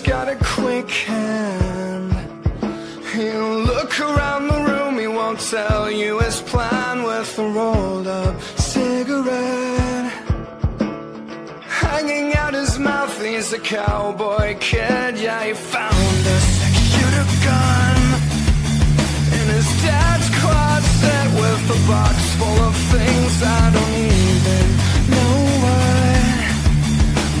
Got a quick hand. He'll look around the room, he won't tell you his plan with a rolled up cigarette hanging out his mouth. He's a cowboy kid, yeah, he found a six-shooter gun in his dad's closet with a box full of things I don't even know what.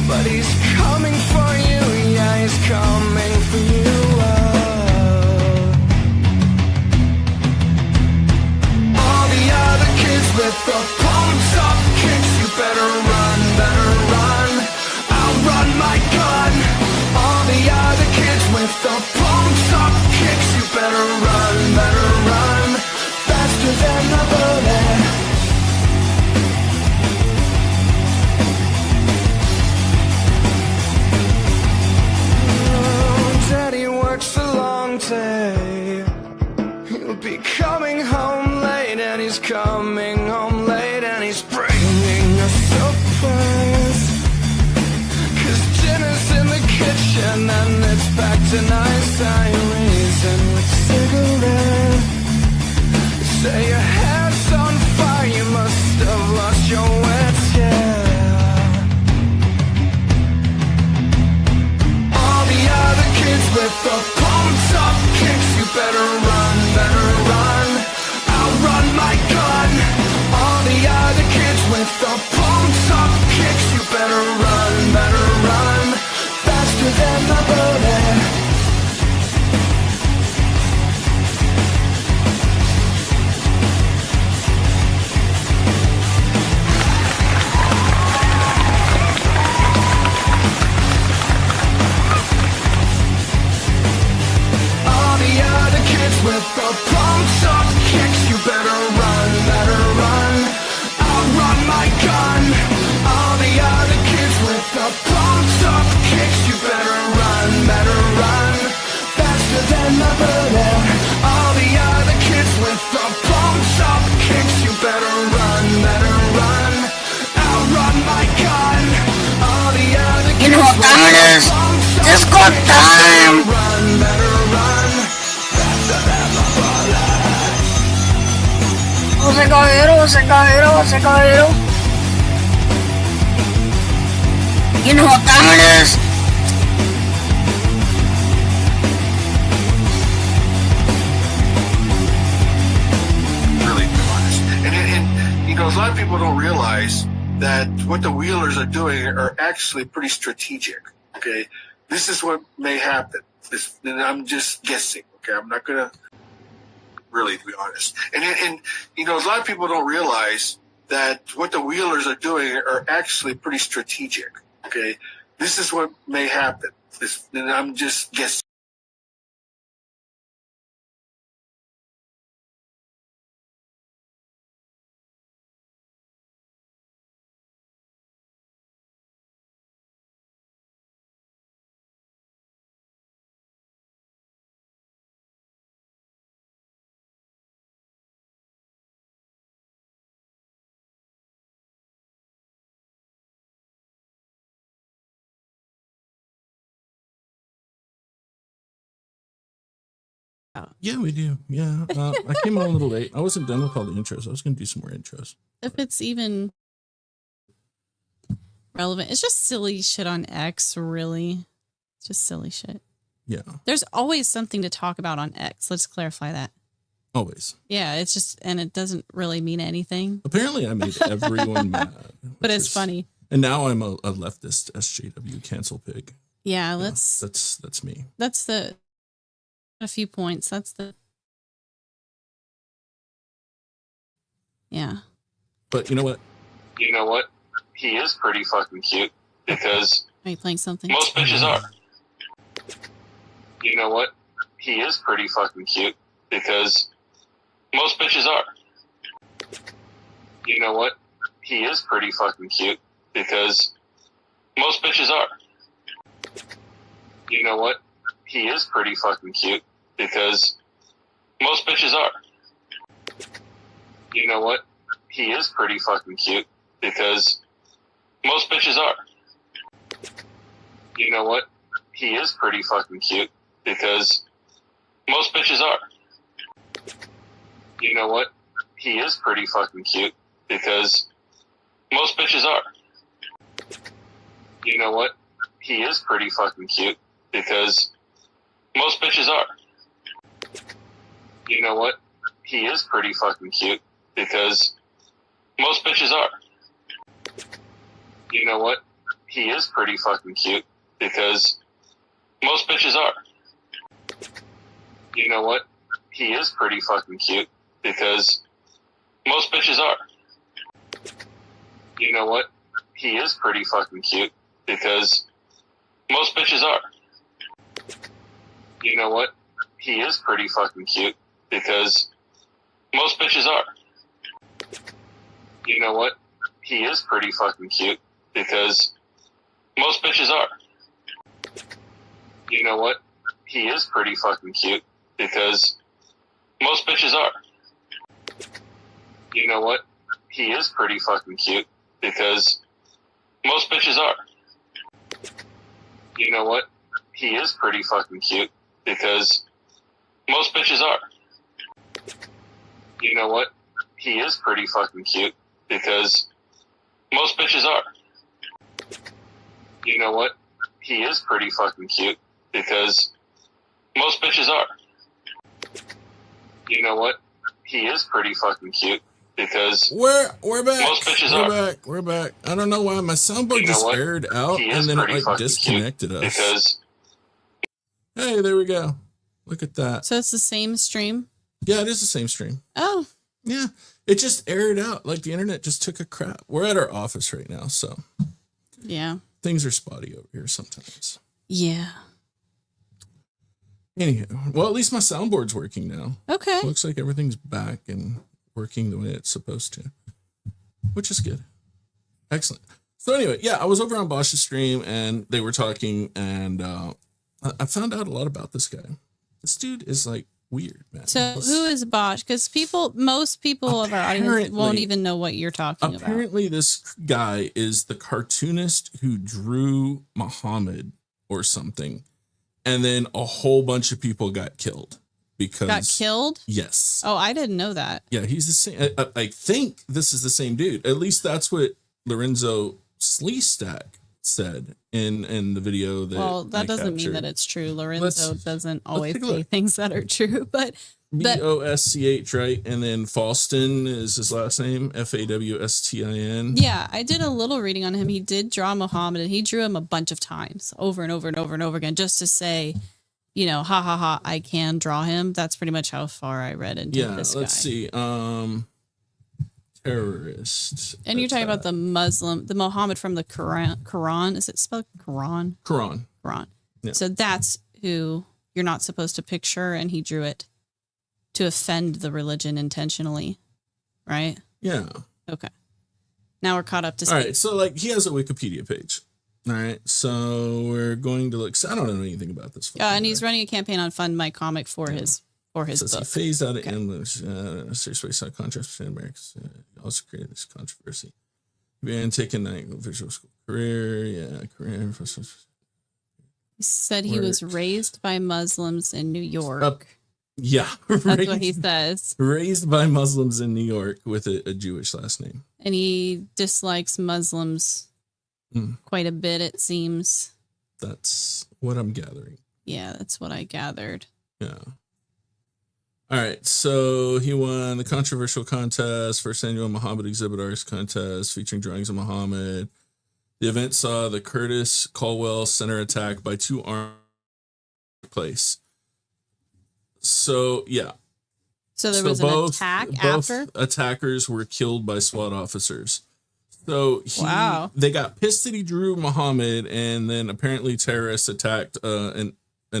But he's coming for you, yeah, he's coming for you. All the other kids with the pumped up kicks, you better run, I'll run my gun. All the other kids with the pumped up kicks, you better run, faster than the bullet. Daddy works a long day. He'll be coming home late, and he's coming home late, and he's bringing a surprise. 'Cause dinner's in the kitchen, and it's back to nice diaries and with cigarette. Say your hair's on fire, you must have lost your wits, yeah. With the pumped up kicks, you better run, I'll run my gun. All the other kids with the pumped up kicks, you better run, faster than the bullet. With the pumped up kicks, you better run, I'll run my gun. All the other kids with the pumped up kicks, you better run, faster than the bullet. All the other kids with the pumped up kicks, you better run, I'll run my gun. All the other kids with the pumped up Disco time! run. Se caballero. You know what time it is? Really, to be honest. And you know, a lot of people don't realize that what the Wheelers are doing are actually pretty strategic. Okay, this is what may happen. And I'm just guessing. Okay, I'm not gonna. Really, to be honest. And you know, a lot of people don't realize that what the Wheelers are doing are actually pretty strategic. Okay, this is what may happen. And I'm just guessing. Yeah, we do. Yeah. I came on a little late. I wasn't done with all the intros. I was going to do some more intros. If it's even relevant, it's just silly shit on X, really. It's just silly shit. Yeah. There's always something to talk about on X. Let's clarify that. Always. Yeah, it's just, and it doesn't really mean anything. Apparently I made everyone mad. But it's funny. And now I'm a leftist SJW cancel pig. Yeah, That's me. That's a few points. Yeah. But you know what? You know what? He is pretty fucking cute because Are you playing something? most bitches are. You know what? He is pretty fucking cute because most bitches are. You know what? He is pretty fucking cute because most bitches are. You know what? He is pretty fucking cute because most bitches are. You know what? He is pretty fucking cute because most bitches are. You know what? He is pretty fucking cute because most bitches are. You know what? He is pretty fucking cute because most bitches are. You know what? He is pretty fucking cute because most bitches are. You know what? He is pretty fucking cute because most bitches are. You know what? He is pretty fucking cute because most bitches are. You know what? He is pretty fucking cute because most bitches are. You know what? He is pretty fucking cute because most bitches are. You know what? He is pretty fucking cute because most bitches are. You know what? He is pretty fucking cute because most bitches are. You know what? He is pretty fucking cute because most bitches are. You know what? He is pretty fucking cute because most bitches are. You know what? He is pretty fucking cute because most bitches are. You know what? He is pretty fucking cute because most bitches are. You know what? He is pretty fucking cute because most bitches are. You know what? He is pretty fucking cute because We're back. most bitches We're back. I don't know why my soundboard You know just what? aired out He and is then it pretty like fucking disconnected cute us. because Hey, there we go. Look at that. So it's the same stream? Yeah, it is the same stream. Oh, Yeah, it just aired out. Like the internet just took a crap. We're at our office right now, so yeah. things are spotty over here sometimes. Yeah. Anywho, well, at least my soundboard's working now. Okay. Looks like everything's back and working the way it's supposed to, which is good. Excellent. So anyway, yeah, I was over on Bosch's stream and they were talking, and I found out a lot about this guy. This dude is like weird, man. So who is Bosch? Because most people of our audience won't even know what you're talking about. Apparently, this guy is the cartoonist who drew Muhammad or something, and then a whole bunch of people got killed because Got killed? Yes. Oh, I didn't know that. Yeah, he's the same. I think this is the same dude. At least that's what Lorenzo Sleestack said in the video that. Well, that doesn't mean that it's true. Lorenzo doesn't always say things that are true, but Bosch, right? And then Falston is his last name, Fawstin. Yeah, I did a little reading on him. He did draw Muhammad, and he drew him a bunch of times, over and over and over and over again, just to say, you know, ha ha ha, I can draw him. That's pretty much how far I read into this guy. Let's see. Terrorist. And you're talking about the Muhammad from the Quran. Is it spelled Quran? Quran. Yeah. So that's who you're not supposed to picture, and he drew it to offend the religion intentionally, right? Yeah. Okay. Now we're caught up to speed. All right. So like he has a Wikipedia page. All right. So we're going to look. So I don't know anything about this. And he's running a campaign on Fund My Comic for his book. He phased out of English. Serious waste on contrast between Americans. Also created this controversy. Began taking visual school career. Yeah, career. He said he was raised by Muslims in New York. Yeah. That's what he says. Raised by Muslims in New York with a Jewish last name. And he dislikes Muslims quite a bit, it seems. That's what I'm gathering. Yeah, that's what I gathered. Yeah. All right. So he won the controversial contest, first annual Muhammad Exhibit Arts Contest featuring drawings of Muhammad. The event saw the Curtis Caldwell Center attack by 2 armed place. So yeah. So there was an attack after? Both attackers were killed by SWAT officers. So they got pissed that he drew Muhammad, and then apparently terrorists attacked an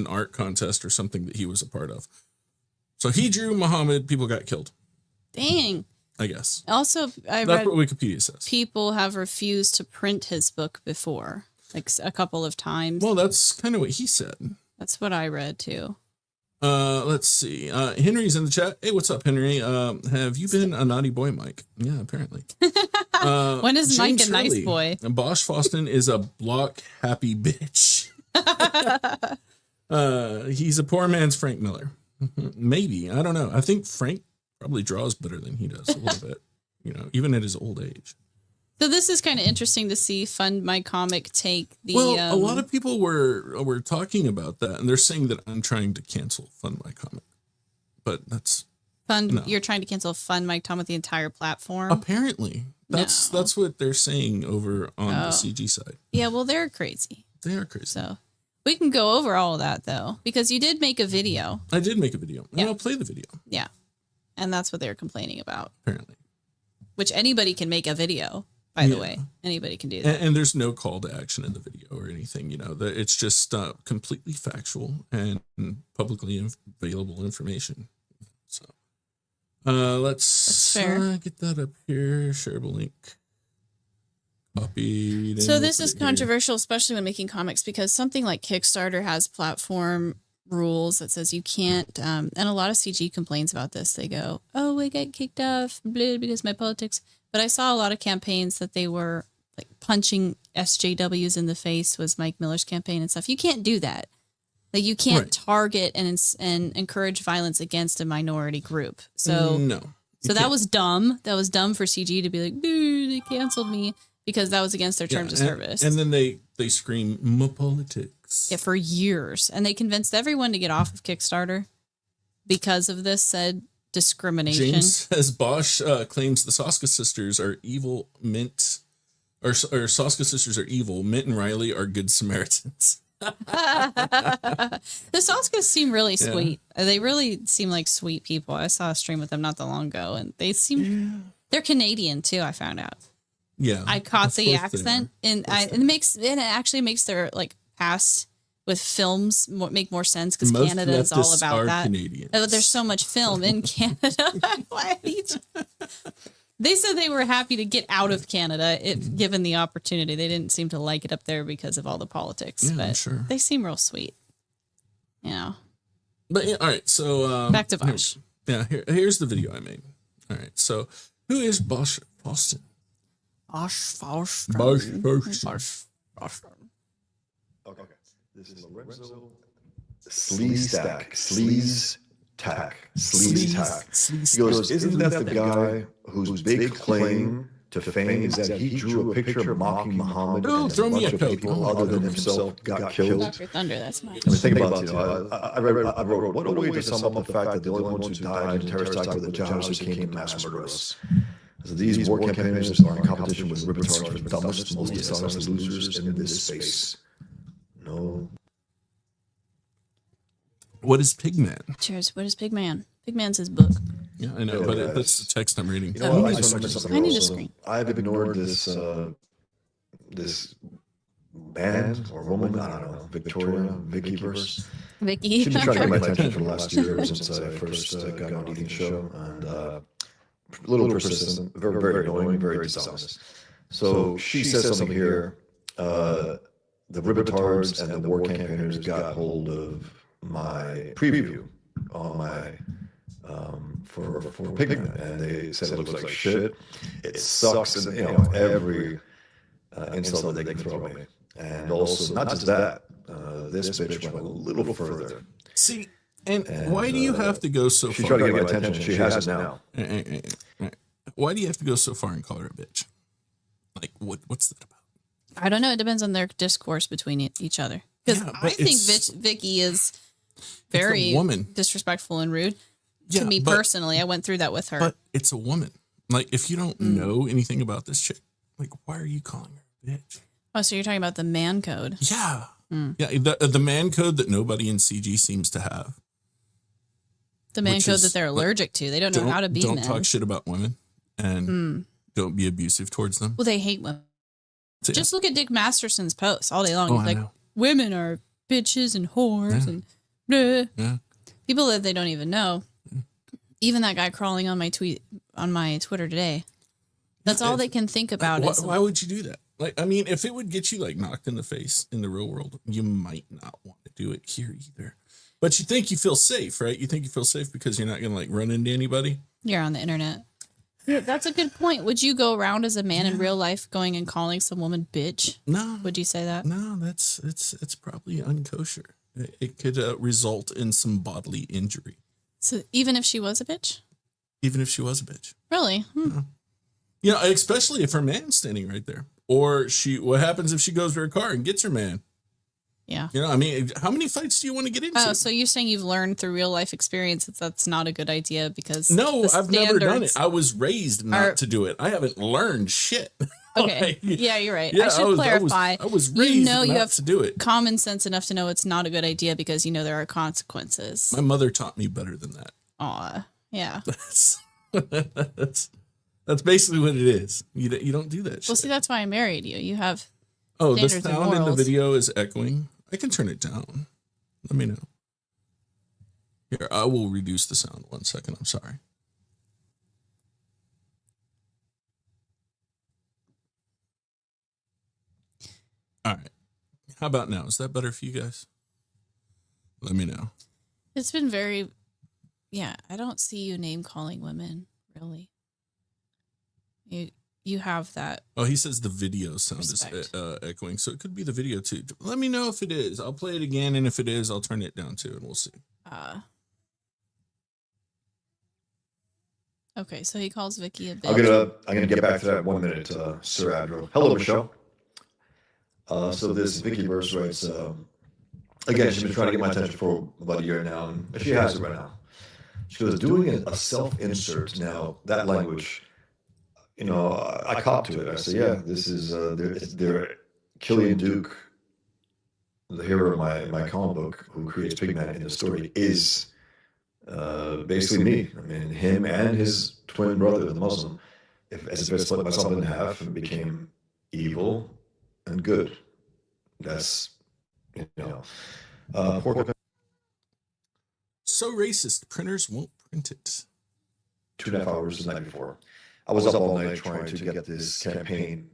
art contest or something that he was a part of. So he drew Muhammad, people got killed. Dang. I guess. Also, That's what Wikipedia says. People have refused to print his book before, like a couple of times. Well, that's kind of what he said. That's what I read too. Let's see. Henry's in the chat. Hey, what's up, Henry? Have you been a naughty boy, Mike? Yeah, apparently. When is Mike a Shirley, nice boy? Bosch Foston is a block happy bitch. He's a poor man's Frank Miller. Maybe. I don't know. I think Frank probably draws better than he does a little bit, even at his old age. So this is kind of interesting to see Fund My Comic take the... Well, a lot of people were talking about that, and they're saying that I'm trying to cancel Fund My Comic. But that's... You're trying to cancel Fund My Comic, the entire platform? Apparently. That's what they're saying over on the CG side. Yeah, well, they're crazy. They are crazy. So we can go over all of that, though, because you did make a video. I did make a video, and I'll play the video. Yeah, and that's what they're complaining about. Apparently. Which anybody can make a video. By the way, anybody can do that. And there's no call to action in the video or anything, it's just completely factual and publicly available information. So let's get that up here. Shareable link. Copied. So this is controversial, especially when making comics, because something like Kickstarter has platform rules that says you can't, and a lot of CG complains about this. They go, oh, I got kicked off because my politics. But I saw a lot of campaigns that they were like punching SJWs in the face, was Mike Miller's campaign and stuff. You can't do that. Like you can't target and encourage violence against a minority group. So no. So that was dumb. That was dumb for CG to be like, dude, they canceled me, because that was against their terms of service. And then they scream my politics. Yeah, for years. And they convinced everyone to get off of Kickstarter because of this said discrimination. James says Bosch claims the Soska sisters are evil. Mint or Soska sisters are evil. Mint and Riley are good Samaritans. The Soskas seem really sweet. They really seem like sweet people. I saw a stream with them not that long ago, and they seem they're Canadian too. I found out. Yeah, I caught the accent, and it actually makes their like past with films make more sense, because Canada is all about that. Canadians. There's so much film in Canada. They said they were happy to get out of Canada if given the opportunity. They didn't seem to like it up there because of all the politics. Yeah, but I'm sure. They seem real sweet. Yeah. But yeah, all right. So back to Bosch. Here's the video I made. All right. So who is Bosch Foston? Bosch Foston. Bosch Foston. Okay. This is Lorenzo Sleestack. Sleaze Tack. He goes, isn't that the guy whose big claim to fame is that he drew a picture mocking Muhammad and a bunch of people other than himself got killed? Dr. Thunder, that's mine. I mean, think about it. I wrote, what a way to sum up the fact that the only ones who died in terrorist attack were the Jawas who came to mass murder us. So these war campaigners are in competition with libertarians for the dumbest, most dishonest losers in this space. No. What is Pigman? Cheers. What is Pigman? Pigman's his book. Yeah, I know, but that's the text I'm reading. You know what? I need a screen. I've ignored this this band or woman, I don't know, Vicky verse. Vicky. She's been trying to get my attention for the last year since I first got on Ethan's show, and a little persistent, very, very annoying, very dishonest. So she says something here. The Ribbitards and the war campaigners got hold of my preview on my for Pigman, and they said it looks like shit. It sucks, and every insult that they can throw at me. And also, not just that, this bitch went a little further. See, and why do you have to go so far? She tried to get my attention. She has it now. Why do you have to go so far and call her a bitch? Like, what's that about? I don't know. It depends on their discourse between each other. Because I think Vicky is very disrespectful and rude to me personally. I went through that with her. But it's a woman. Like, if you don't know anything about this chick, like, why are you calling her a bitch? Oh, so you're talking about the man code? Yeah. Yeah. The man code that nobody in CG seems to have. The man Which code is, that they're allergic to. They don't know how to be Don't men. talk shit about women and don't be abusive towards them. Well, they hate women. So, Just look at Dick Masterson's posts all day long. Oh, He's I like, know. women are bitches and whores and bleh. Yeah. People that they don't even know. Even that guy crawling on my Twitter today. That's all they can think about. Why would you do that? Like, I mean, if it would get you like knocked in the face in the real world, you might not want to do it here either. But you think you feel safe, right? You think you feel safe because you're not going to like run into anybody. You're on the internet. Yeah, that's a good point. Would you go around as a man in real life going and calling some woman bitch? No. Would you say that? No, it's probably unkosher. It could result in some bodily injury. So even if she was a bitch? Even if she was a bitch. Really? You know, especially if her man's standing right there. Or what happens if she goes to her car and gets her man? Yeah. You know, I mean, how many fights do you want to get into? Oh, so you're saying you've learned through real life experience that that's not a good idea because no, I've never done it. standards I was raised not to do it. I haven't learned shit. Okay. Like, Yeah, you're right. yeah, I should clarify. I was raised not to do it. Common sense enough to know it's not a good idea because you know there are consequences. My mother taught me better than that. Aw, yeah. That's basically what it is. You don't do that shit. Well, see, that's why I married you. You have the standards and sound in the morals. video is echoing. I can turn it down. Let me know. Here, I will reduce the sound 1 second. I'm sorry. All right. How about now? Is that better for you guys? Let me know. It's been very, yeah. I don't see you name calling women really. You have that. Oh, he says the video sound Respect. is echoing, so it could be the video too. Let me know if it is. I'll play it again, and if it is, I'll turn it down too, and we'll see. Okay, so he calls Vicky a bitch. I'm gonna get back to that 1 minute, Sir Admiral. Hello, Michelle. So this Vicky Burst writes, again, she's been trying to get my attention for about a year now, and she has it right now. She goes, doing a self-insert now, that language, you know, I cop to it. I say, yeah, this is, they're Killian Duke, the hero of my comic book, who creates Pigman in the story, is basically me. I mean, him and his twin brother, the Muslim, as if I split myself in half and became evil and good. That's, you know, So racist. Printers won't print it. 2.5 hours the night before. I was up all night trying to get this campaign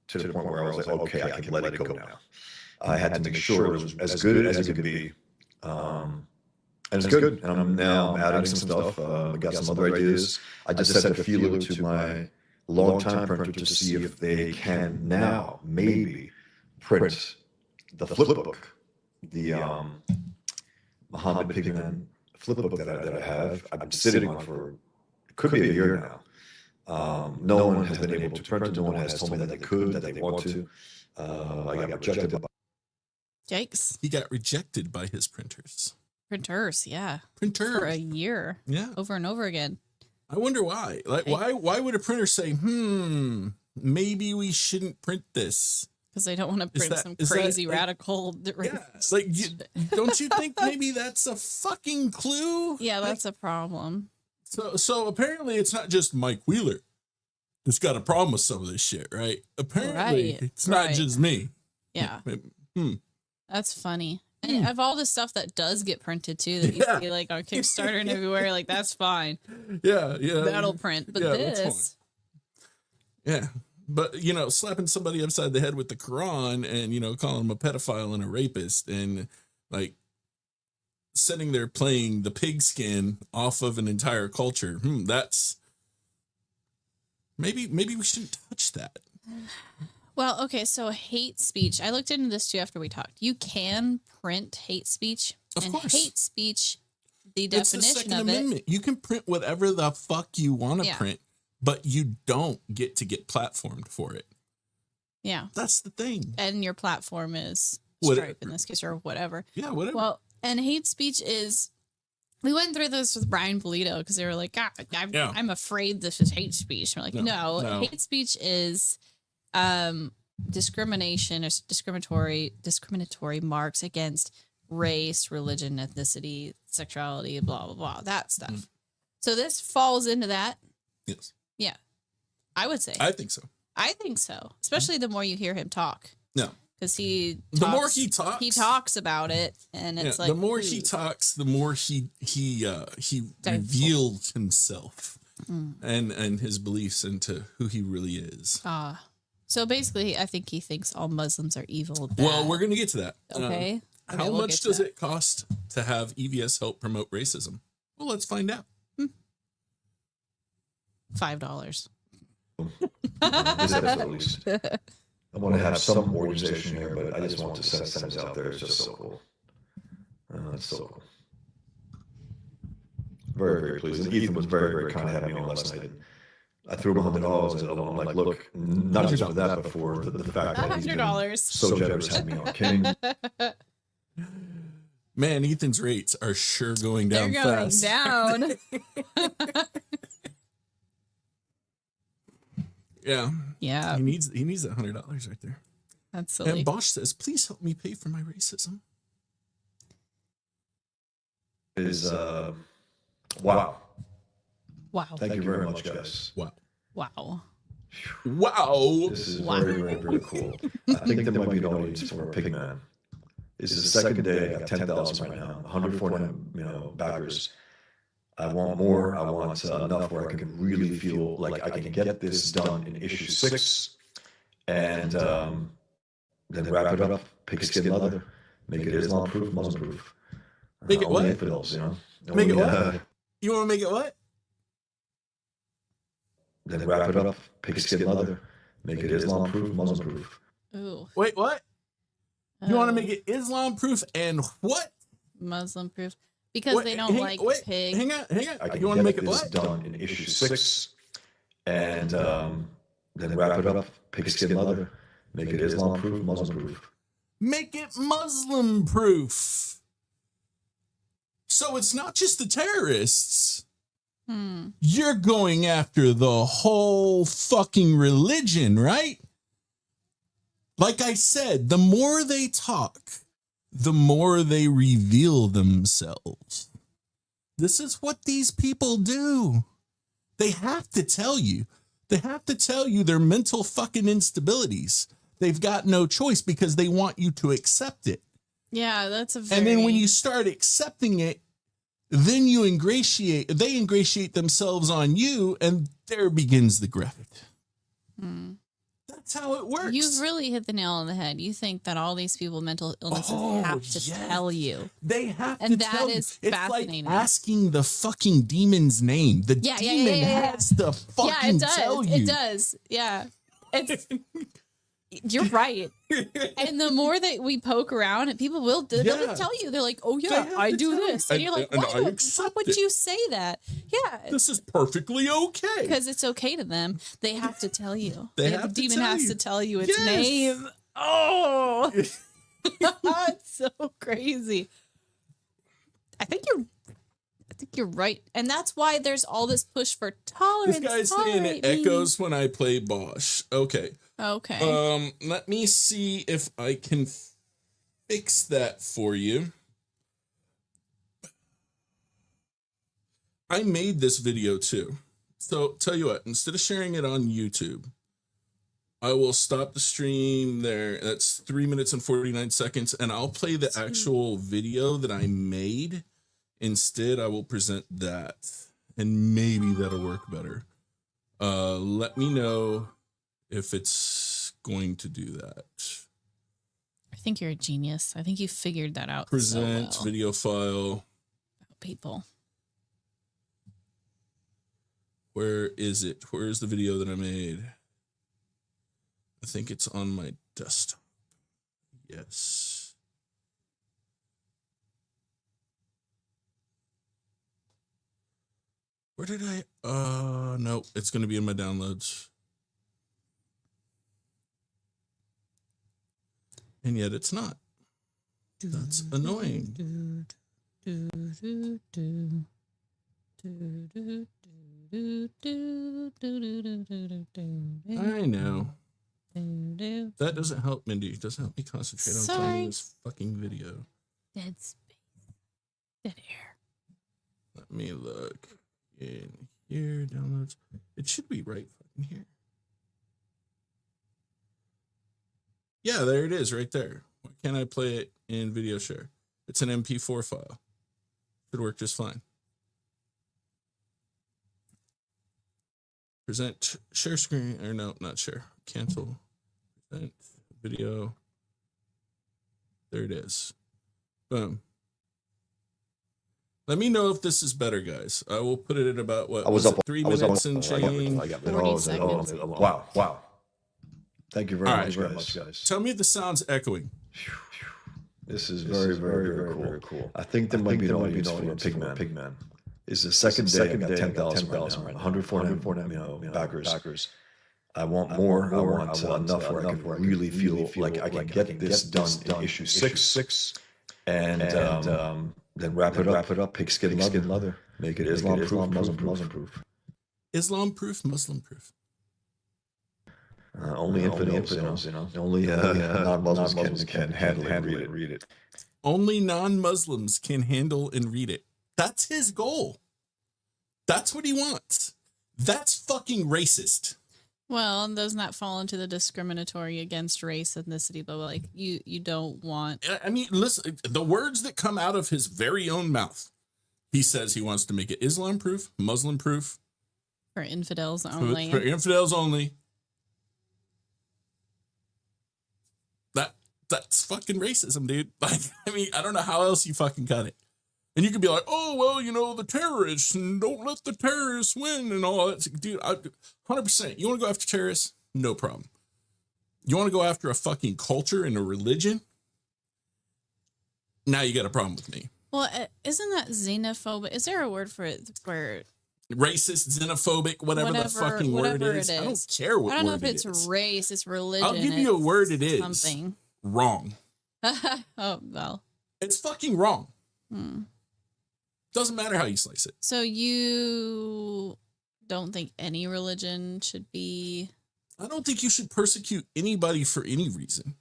to the point where I was like, okay, I can let it go now. I had to make sure it was as good as it could be. And it's good. And I'm now adding some stuff. I got some other ideas. I just sent a feeler to my longtime printer to see if they can now maybe print the flip book, the Muhammad Pigman flip book that I have. I've been sitting on for, could be a year now. No one has been able to print it. No one has told me that they could, that they want to. I got rejected by. Yikes. He got rejected by his printers. Printers, yeah. Printers. For a year. Yeah. Over and over again. I wonder why. Like, why would a printer say, maybe we shouldn't print this? Because they don't want to print some crazy radical. Yeah, like, don't you think maybe that's a fucking clue? Yeah, that's a problem. So apparently it's not just Mike Wheeler who's got a problem with some of this shit, right? Apparently it's not just me. Yeah. That's funny. And of all the stuff that does get printed too, that you see like on Kickstarter and everywhere, like that's fine. Yeah. That'll print. But this. Yeah. But, you know, slapping somebody upside the head with the Quran and, you know, calling them a pedophile and a rapist and like sitting there playing the pigskin off of an entire culture. That's maybe we shouldn't touch that. Well, okay, so hate speech. I looked into this too after we talked. You can print hate speech. Of course. Hate speech, the It's the definition Second of Amendment. it. You can print whatever the fuck you want to print, but you don't get platformed for it. Yeah. That's the thing. And your platform is Whatever. Stripe in this case or whatever. Yeah, whatever. Well, and hate speech is, we went through this with Brian Polito because they were like, God, I'm afraid this is hate speech. And we're like, no, hate speech is discrimination or discriminatory marks against race, religion, ethnicity, sexuality, blah blah blah, that stuff. So this falls into that. Yes. Yeah, I would say. I think so. I think so, especially the more you hear him talk. No. Because the more he talks about it, and it's like the more he talks, the more he reveals himself and his beliefs into who he really is. So basically, I think he thinks all Muslims are evil. Bad. Well, we're gonna get to that. Okay. How much does it cost to have EVS help promote racism? Well, let's find out. $5. This episode, at least. I want to have some organization here, but I just want to send things out there. It's just so cool. It's so cool. Very, very pleased. And Ethan was very, very kind to have me on last night. I threw him $100 and I'm like, look, not just for that, but for the fact that he's been $100. so generous to me on King. Man, Ethan's rates are sure going down They're going fast. down. Yeah. Yeah. He needs that $100 right there. That's silly. And Bosch says, please help me pay for my racism. Is wow. Wow. Thank you very much, guys. Wow. Wow. Wow. This is very, very, very cool. I think there might be an audience for Pigman. This is the second day. I got 10,000 right now. 140, backers. I want more. I want enough where I can really feel like I can get this done in issue 6, and then wrap it up. Pigskin leather. Make it Islam-proof, Muslim-proof. Make it what? Infidels, Make it what? You want to make it what? Then wrap it up. Pigskin leather. Make it Islam-proof, Muslim-proof. Ooh. Wait, what? You want to make it Islam-proof and what? Muslim-proof. Because they don't like pig. Hang on. You want to make it what? Done in issue 6, and then wrap it up. Pigskin leather. Make it Islam-proof, Muslim-proof. Make it Muslim-proof. So it's not just the terrorists. You're going after the whole fucking religion, right? Like I said, the more they talk, the more they reveal themselves. This is what these people do. They have to tell you. They have to tell you their mental fucking instabilities. They've got no choice because they want you to accept it. Yeah, that's a very... And then when you start accepting it, then they ingratiate themselves on you, and there begins the grift. That's how it works. You've really hit the nail on the head. You think that all these people with mental illnesses have to tell you. They have and to that tell is you. fascinating. It's like asking the fucking demon's name. The demon has to fucking tell you. It does. Yeah. It's... You're right. And the more that we poke around, and people will they'll tell you, they're like, oh yeah, I do this. And you're like, why would you say that? Yeah. This is perfectly okay. Because it's okay to them. They have to tell you. The demon has to tell you its name. Oh. It's so crazy. I think you're right. And that's why there's all this push for tolerance. This guy's saying it echoes when I play Bosch. Okay. Let me see if I can fix that for you. I made this video too. So tell you what, instead of sharing it on YouTube, I will stop the stream there. That's 3 minutes and 49 seconds. And I'll play the actual video that I made. Instead, I will present that, and maybe that'll work better. Let me know if it's going to do that. I think you're a genius. I think you figured that out. Present so well. Video file. People. Where is it? Where is the video that I made? I think it's on my desktop. Yes. Where did I? No, it's going to be in my downloads. And yet it's not. That's annoying. I know. That doesn't help, Mindy. It doesn't help me concentrate on Sorry. finding this fucking video. Dead space. Dead air. Let me look in here. Downloads. It should be right fucking here. Yeah, there it is right there. Why can't I play it in video share? It's an MP4 file. Should work just fine. Present share screen, or no, not share. Cancel. Present video. There it is. Boom. Let me know if this is better, guys. I will put it at about what? I was up 3 I was minutes up, and change. I got 40 seconds. Wow. Thank you very All much, right, guys. Tell me if the sound's echoing. This is very cool. I think there might be an audience for Pigman. It's the second day. I got 10,000 right now. 104 backers. I want more. I want enough where I can really feel like I can get this done in issue 6, and then wrap it up. Pigskin leather. Make it Islam proof, Muslim proof. Islam proof, Muslim proof. Only infidels, you know. Only non-Muslims can handle and read it. Only non-Muslims can handle and read it. That's his goal. That's what he wants. That's fucking racist. Well, and doesn't that fall into the discriminatory against race, ethnicity, but like you don't want. I mean, listen, the words that come out of his very own mouth. He says he wants to make it Islam proof, Muslim proof. For infidels only. For infidels only. That's fucking racism, dude. Like, I mean, I don't know how else you fucking cut it. And you could be like, oh, well, you know, the terrorists, and don't let the terrorists win and all that. Dude, 100%. You want to go after terrorists? No problem. You want to go after a fucking culture and a religion? Now you got a problem with me. Well, isn't that xenophobic? Is there a word for it where racist, xenophobic, whatever the fucking word is? I don't care what word it is. I don't know if it's race, it's religion. I'll give you a word it is. Something. Wrong. Oh, well. It's fucking wrong. Doesn't matter how you slice it. So you don't think any religion should be... I don't think you should persecute anybody for any reason.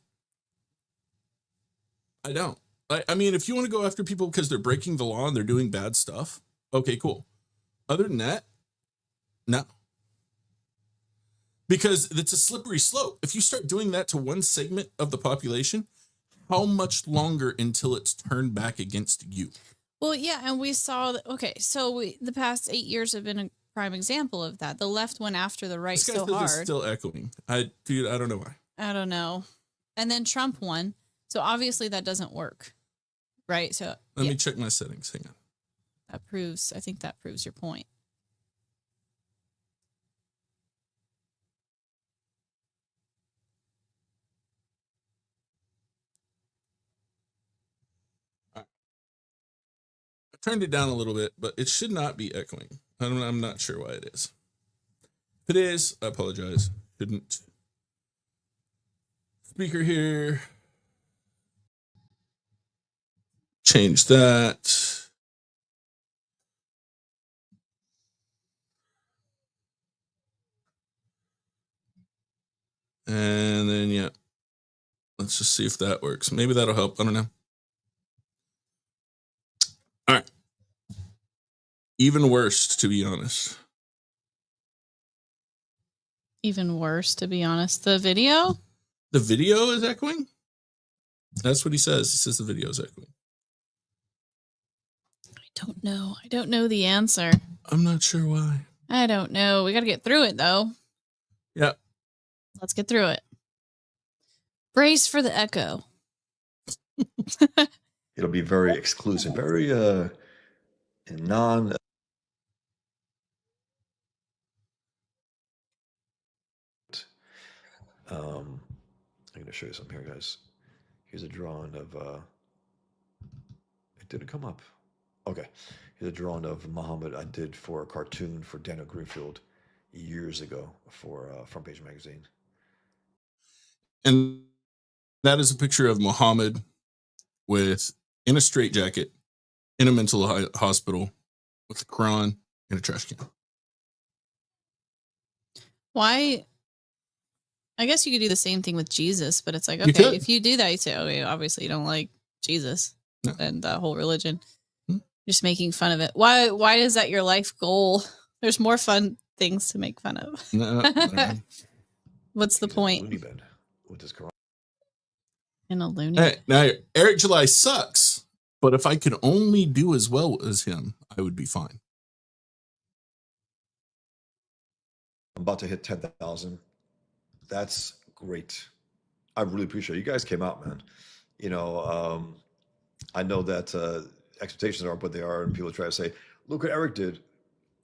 I don't. I mean, if you want to go after people because they're breaking the law and they're doing bad stuff, okay, cool. Other than that, no. Because it's a slippery slope. If you start doing that to one segment of the population, how much longer until it's turned back against you? Well, yeah, and we saw that. Okay, so the past 8 years have been a prime example of that. The left went after the right so hard. This is still echoing. Dude, I don't know why. I don't know. And then Trump won. So obviously that doesn't work. Right? So let me check my settings. Hang on. I think that proves your point. Turned it down a little bit, but it should not be echoing. I'm not sure why it is. If it is, I apologize. Shouldn't. Speaker here. Change that. And then, yeah. Let's just see if that works. Maybe that'll help. I don't know. All right. Even worse, to be honest. Even worse, to be honest. The video? The video is echoing? That's what he says. He says the video is echoing. I don't know. I don't know the answer. I'm not sure why. I don't know. We got to get through it, though. Yeah. Let's get through it. Brace for the echo. It'll be very exclusive, very non. I'm going to show you something here, guys. Here's a drawing of. It didn't come up. Okay, here's a drawing of Muhammad I did for a cartoon for Daniel Greenfield years ago for Front Page Magazine. And that is a picture of Muhammad in a straitjacket in a mental hospital with a Quran and a trash can. Why I guess you could do the same thing with Jesus, but it's like, You okay, could. if you do that, you say, okay, obviously you don't like Jesus No. and the whole religion. Hmm. Just making fun of it. Why is that your life goal? There's more fun things to make fun of. No. What's the He's in a point? loony bin with his corona. In a loony. Hey, now Eric July sucks, but if I could only do as well as him, I would be fine. I'm about to hit 10,000. That's great. I really appreciate it. You guys came out, man. You know, I know that expectations are what they are, and people try to say, look what Eric did.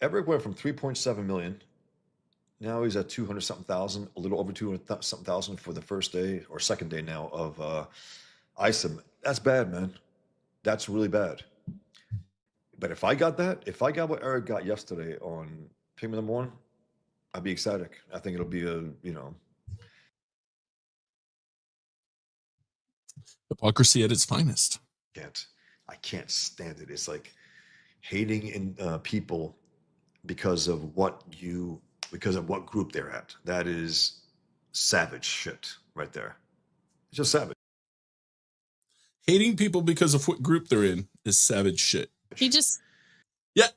Eric went from 3.7 million. Now he's at 200 something thousand, a little over 200 something thousand for the first day or second day now of ISIM. That's bad, man. That's really bad. But if I got that, if I got what Eric got yesterday on payment number one, I'd be ecstatic. I think it'll be a, you know, Hypocrisy at its finest. I can't stand it. It's like hating in people because of what group they're at. That is savage shit right there. It's just savage. Hating people because of what group they're in is savage shit. He just Yeah.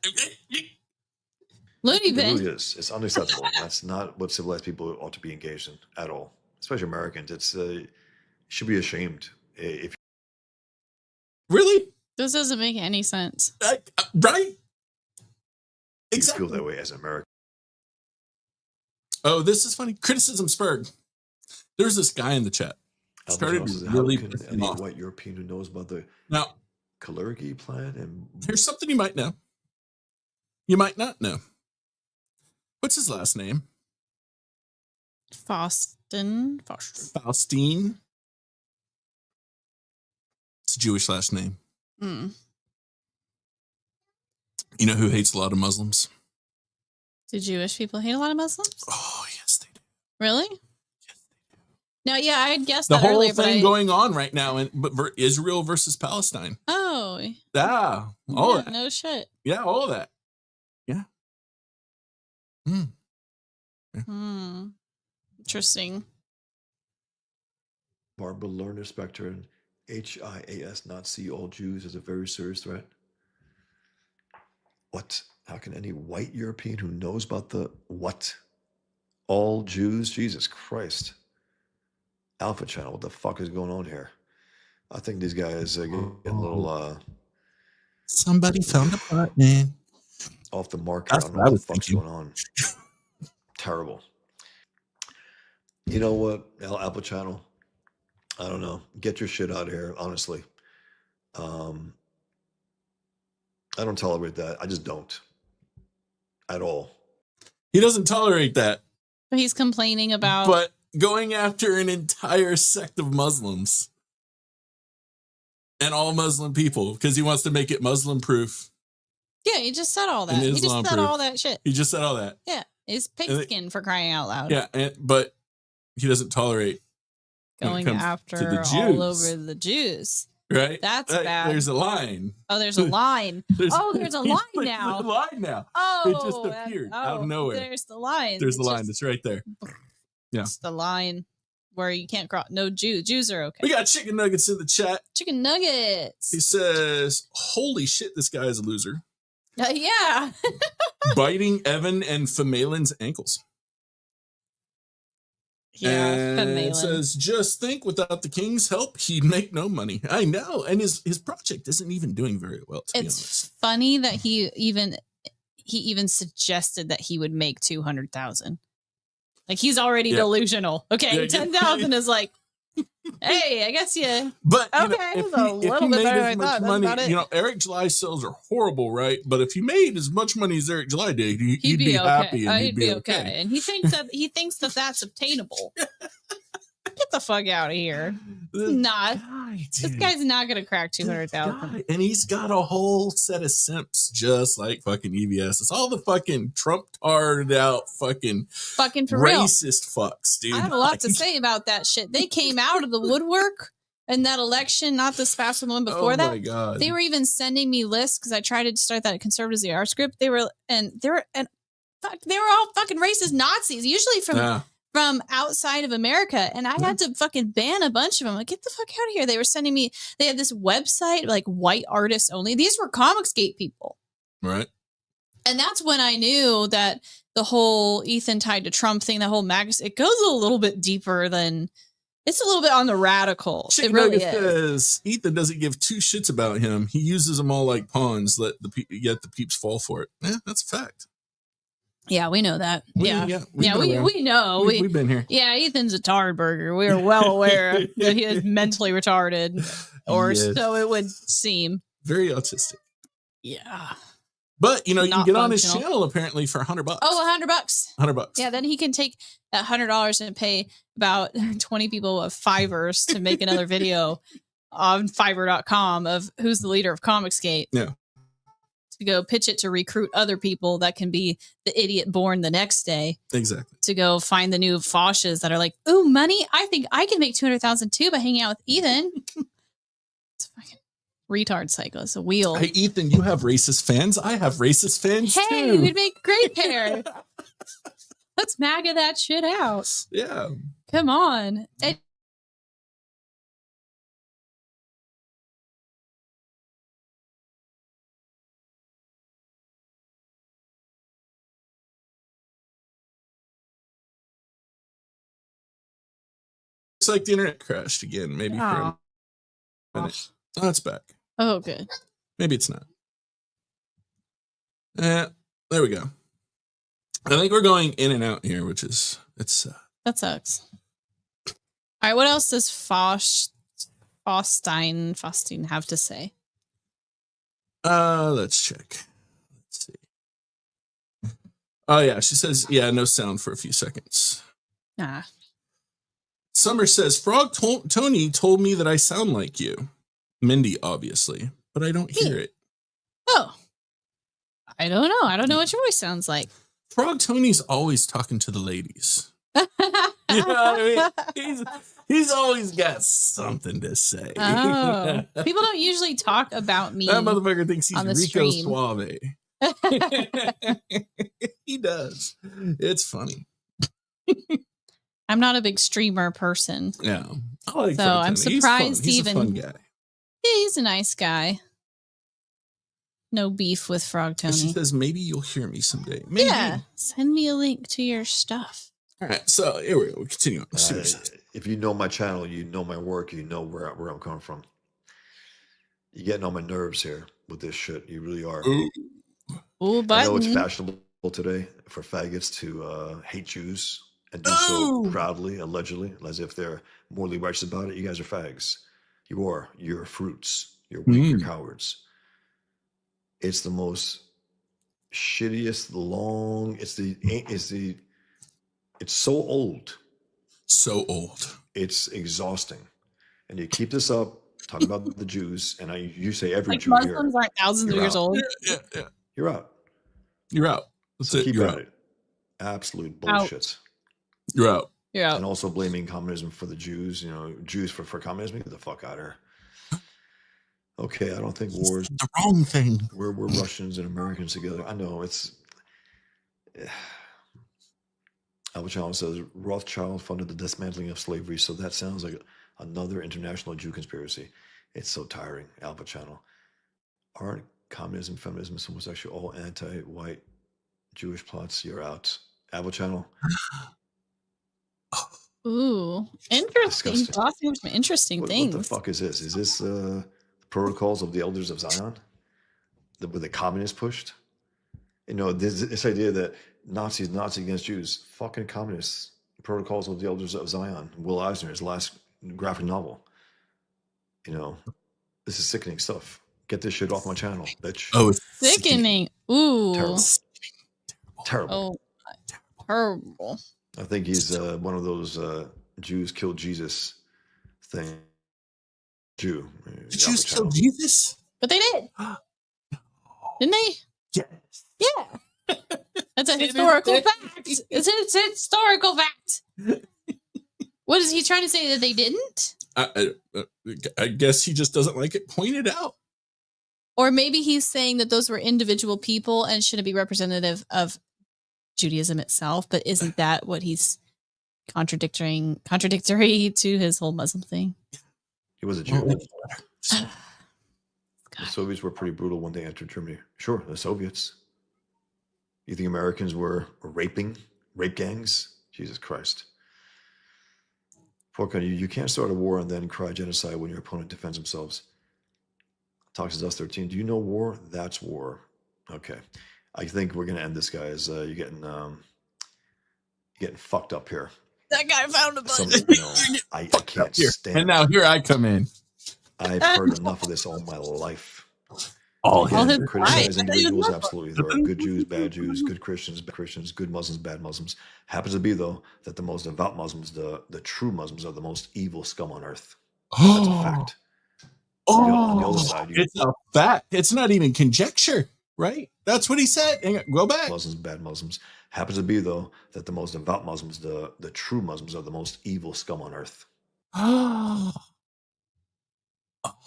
loony It bin. really is. It's unacceptable. That's not what civilized people ought to be engaged in at all, especially Americans. It's should be ashamed if Really? This doesn't make any sense. Right? you Exactly. feel that way as an American. Oh, this is funny. Criticism spurred. There's this guy in the chat. Started really How can pissing any off. white European who knows about the Now, Kalergi plan and here's something you might know. You might not know. What's his last name? Faustine. Faustine. It's a Jewish last name. Mm. You know who hates a lot of Muslims? Do Jewish people hate a lot of Muslims? Oh, yes, they do. Really? No, yeah, I had guessed The that whole earlier, but thing going on right now, Israel versus Palestine. Oh, Yeah, all yeah, that. no shit. Yeah, all of that. Yeah. Interesting. Barbara Lerner Specter and HIAS not see all Jews as a very serious threat. What? How can any white European who knows about the what? All Jews? Jesus Christ. Alpha Channel, what the fuck is going on here? I think these guys are getting a little Somebody found a button. off the market. That's I don't what I know what was the fuck's thinking. going on. Terrible. You know what, Apple Channel? I don't know. Get your shit out of here, honestly. I don't tolerate that. I just don't. At all. He doesn't tolerate that. But he's complaining about. But going after an entire sect of Muslims and all Muslim people because he wants to make it Muslim proof. Yeah, he just said all that. And He just Islam said proof. all that shit. He just said all that. Yeah, he's And pigskin for crying out loud. Yeah, but he doesn't tolerate when it Going comes after to the all Jews. over the Jews. Right? That's bad. There's a line. Oh, there's a line. There's a line There's a now. line now. Oh, It just appeared out of nowhere. There's the line. There's the It's line. just- That's right there. Yeah. It's the line where you can't cross. No Jews. Jews are okay. We got chicken nuggets in the chat. Chicken nuggets. He says, holy shit, this guy is a loser. Yeah. Biting Evan and Famalin's ankles. Yeah. And it Famalen. says, just think without the king's help, he'd make no money. I know. And his project isn't even doing very well, to be honest. It's funny that he even suggested that he would make 200,000. Like he's already delusional. Okay, Yeah, 10,000 is like, hey, I guess you. But you Okay, know, it's if a he little bit made better as than I much thought. That's money, about it. you know, Eric July sales are horrible, right? But if he made as much money as Eric July did, he'd be okay. happy and He'd be okay. And he thinks that that's obtainable. Get the fuck out of here. Not. This guy's not gonna crack 200,000. And he's got a whole set of simps just like fucking EVS. It's all the fucking Trump tarred out fucking For real. racist fucks, dude. I have a lot to say about that shit. They came out of the woodwork in that election, not this past one, the one before that. Oh my God. They were even sending me lists because I tried to start that conservatives the R script. They were all fucking racist Nazis, usually from from outside of America, and I had to fucking ban a bunch of them. Like, get the fuck out of here. They were sending me, they had this website, like white artists only. These were Comicsgate people. Right. And that's when I knew that the whole Ethan tied to Trump thing, the whole magazine, it goes a little bit deeper than, it's a little bit on the radical. Chick it really Nugget is. says Ethan doesn't give two shits about him. He uses them all like pawns. Yet the peeps fall for it. Yeah, that's a fact. Yeah, we know that. We yeah, know. We've been here. Yeah, Ethan's a tard burger. We are well aware that he is mentally retarded, or so it would seem. Very autistic. Yeah. But, you Not can get on his functional. channel apparently for $100. Oh, $100. $100. Yeah, then he can take that $100 and pay about 20 people of Fivers to make another video on Fiverr.com of who's the leader of Comicsgate. Yeah. To go pitch it to recruit other people that can be the idiot born the next day. Exactly. To go find the new Foshes that are like, ooh, money. I think I can make 200,000 too by hanging out with Ethan. It's fucking retard cycle. It's a wheel. Hey, Ethan, you have racist fans. I have racist fans Hey, too. we'd make a great pair. Let's MAGA that shit out. Yeah. Come on. Looks like the internet crashed again. Maybe for a minute. Oh, it's back. Oh, good. Maybe it's not. There we go. I think we're going in and out here, which is That sucks. All right, what else does Faustine have to say? let's check. Let's see. Oh yeah, she says, yeah, no sound for a few seconds. Ah. Summer says, Frog Tony told me that I sound like you. Mindy, obviously, but I don't hear it. Oh. I don't know. I don't know what your voice sounds like. Frog Tony's always talking to the ladies. You know what I mean? He's always got something to say. Oh. People don't usually talk about me. That motherfucker thinks he's on the Rico stream. Suave. He does. It's funny. I'm not a big streamer person. Yeah. I like So Frog I'm Tony. surprised He's even- a fun guy. Yeah, he's a nice guy. No beef with Frog And she Tony. says, maybe you'll hear me someday. Maybe. Yeah. Send me a link to your stuff. All right. So here we go. We'll continue on. Let's see what it says. If you know my channel, you know my work, you know where I'm coming from. You're getting on my nerves here with this shit. You really are. Ooh. Ooh, I know it's button. fashionable today for faggots to hate Jews and do Oh. so proudly, allegedly, as if they're morally righteous about it. You guys are fags. You are. You're fruits. You're weak. You're cowards. It's the most shittiest, long. It's so old. So old. It's exhausting. And you keep this up, talking about the Jews, and you say every Like Jew Muslims here, aren't thousands of You're years out. old. Yeah. you're out. You're out. That's it. Keep You're at out. it. Absolute Out. bullshit. You're out. You're out. And also blaming communism for the Jews, Jews for communism. Get the fuck out of here. Okay, I don't think wars. The wrong thing. We're Russians and Americans together. I know it's. Albert Challenge says Rothschild funded the dismantling of slavery, so that sounds like another international Jew conspiracy. It's so tiring, Alpha Channel. Aren't communism, feminism, and homosexual all anti-white Jewish plots? You're out. Alpha Channel. Ooh, interesting. Disgusting. Glossing over some interesting What things. the fuck is this? Is this protocols of the elders of Zion? With the communists pushed? This idea that Nazi against Jews, fucking communists. Protocols of the elders of Zion. Will Eisner's last graphic novel. This is sickening stuff. Get this shit off my channel, bitch. Oh, it's Sickening. Ooh. Terrible. Terrible. Oh, terrible. I think he's one of those Jews killed Jesus thing. Jew. The Jews killed Jesus? But they did. Didn't they? Yes. Yeah. That's a historical fact. It's a historical fact. What is he trying to say, that they didn't? I guess he just doesn't like it pointed out. Or maybe he's saying that those were individual people and shouldn't be representative of Judaism itself. But isn't that what he's contradictory to his whole Muslim thing. He was a Jew. Oh, The Soviets were pretty brutal when they entered Germany. Sure, the Soviets. You think Americans were rape gangs? Jesus Christ. Porca, you can't start a war and then cry genocide when your opponent defends themselves. Talks to us 13. Do you know war? That's war. Okay. I think we're gonna end this, guys. You're getting fucked up here. That guy found a button. I can't stand. And now here I come in. I've heard enough of this all my life. All Again, criticize individuals, absolutely. There are good Jews, bad Jews, good Christians, good Muslims, bad Muslims. Happens to be, though, that the most devout Muslims, the true Muslims, are the most evil scum on earth. That's a fact. On the other side, it's a fact. It's not even conjecture, right? That's what he said. Go back. Muslims, bad Muslims. Happens to be, though, that the most devout Muslims, the true Muslims, are the most evil scum on earth.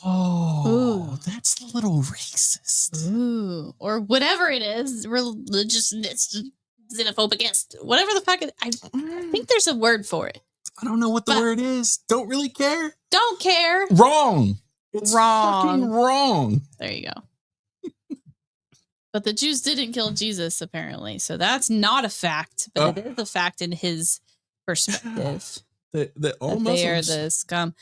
Oh, that's a little racist. Ooh, or whatever it is, religious, xenophobic, whatever the fuck. I think there's a word for it. I don't know what the word is. Don't really care. Don't care. Wrong. It's wrong. Fucking wrong. There you go. But the Jews didn't kill Jesus, apparently. So that's not a fact, but it is a fact in his perspective. That all Muslims, they are the scum.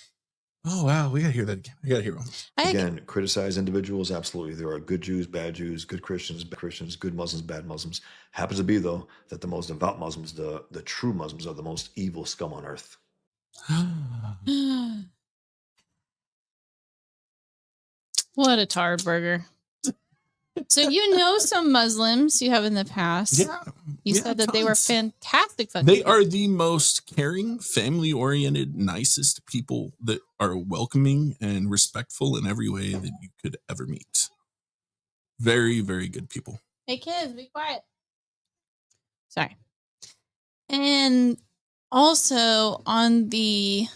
Oh, wow. We got to hear that again. We got to hear them. Again, criticize individuals. Absolutely. There are good Jews, bad Jews, good Christians, good Muslims, bad Muslims. Happens to be, though, that the most devout Muslims, the true Muslims, are the most evil scum on earth. What a tard burger. So you know some Muslims you have in the past. Yeah. You said that they were fantastic. They are the most caring, family-oriented, nicest people that are welcoming and respectful in every way that you could ever meet. Very, very good people. Hey kids, be quiet. Sorry. And also on the,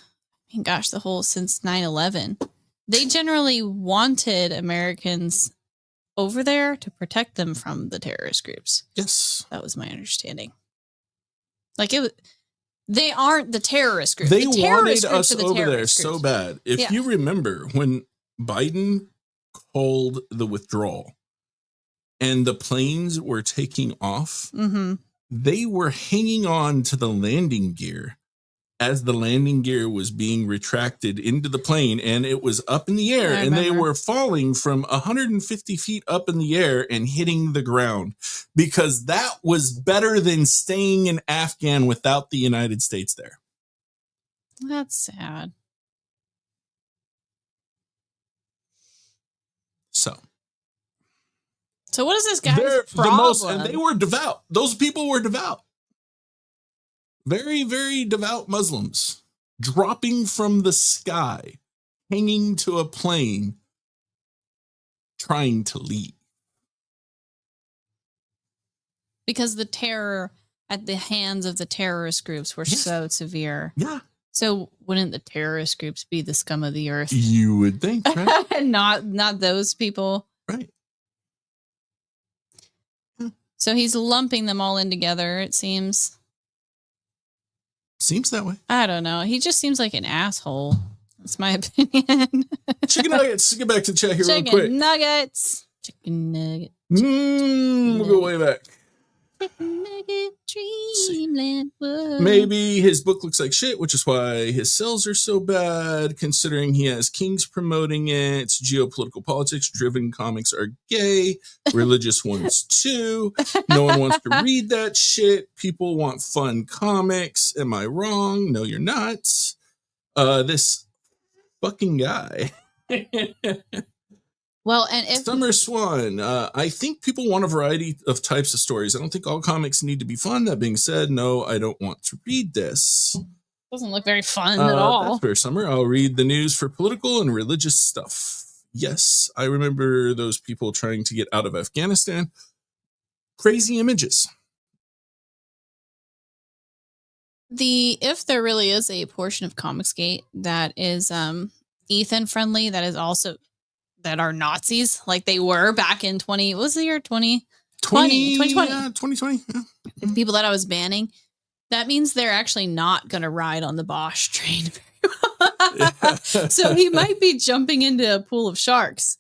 the whole since 9/11, they generally wanted Americans over there to protect them from the terrorist groups. Yes. That was my understanding. Like they aren't the terrorist group. They the terrorist wanted us over there so bad. If you remember when Biden called the withdrawal and the planes were taking off, they were hanging on to the landing gear as the landing gear was being retracted into the plane, and it was up in the air, and they were falling from 150 feet up in the air and hitting the ground, because that was better than staying in Afghan without the United States there. That's sad. So what is this guy's problem? And they were devout. Those people were devout. Very, very devout Muslims dropping from the sky, hanging to a plane, trying to leave. Because the terror at the hands of the terrorist groups were so severe. Yeah. So wouldn't the terrorist groups be the scum of the earth? You would think, right? not those people. Right. So he's lumping them all in together, it seems. Seems that way. I don't know. He just seems like an asshole. That's my opinion. Chicken nuggets. Get back to the chat here real quick. Chicken nuggets. We'll go way back. Chicken nugget dreamland. Maybe his book looks like shit, which is why his sales are so bad, considering he has kings promoting it. Geopolitical politics driven comics are gay. Religious ones too. No one wants to read that shit. People want fun comics. Am I wrong? No, you're not. This fucking guy. Well, and if Summer Swan, I think people want a variety of types of stories. I don't think all comics need to be fun. That being said, no, I don't want to read this. Doesn't look very fun at all. That's fair, Summer. I'll read the news for political and religious stuff. Yes, I remember those people trying to get out of Afghanistan. Crazy images. If there really is a portion of Comicsgate that is Ethan friendly, that is also that are Nazis, like they were back in 20. What was the year? 2020. 2020. Yeah, 2020. Yeah. The people that I was banning. That means they're actually not going to ride on the Bosch train. So he might be jumping into a pool of sharks.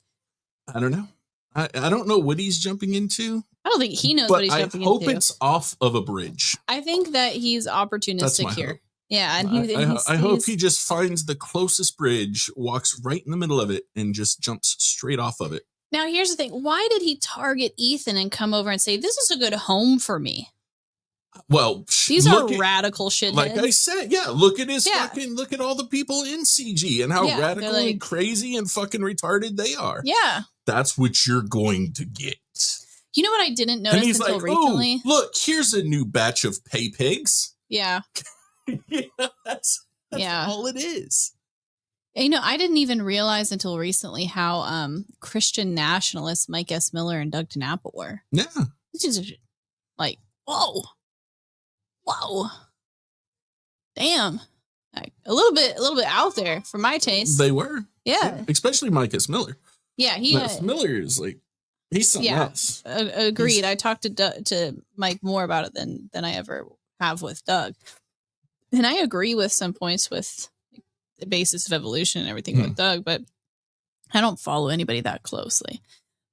I don't know. I don't know what he's jumping into. I don't think he knows what he's jumping into. I hope it's off of a bridge. I think that he's opportunistic here. Hope. Yeah, and I hope he just finds the closest bridge, walks right in the middle of it, and just jumps straight off of it. Now, here's the thing. Why did he target Ethan and come over and say, this is a good home for me? Well, these are radical shitheads. Like I said, look at look at all the people in CG and how radically crazy and fucking retarded they are. Yeah. That's what you're going to get. You know what I didn't notice until recently? Oh, look, here's a new batch of pay pigs. Yeah. That's all it is. You know, I didn't even realize until recently how Christian nationalists Mike S. Miller and Doug TenNapel were. Yeah. It's just like, whoa. Damn. Like, a little bit out there for my taste. They were. Yeah. Especially Mike S. Miller. Yeah, Miller is like, he's something else. Agreed. I talked to Mike more about it than I ever have with Doug. And I agree with some points with the basis of evolution and everything with Doug, but I don't follow anybody that closely.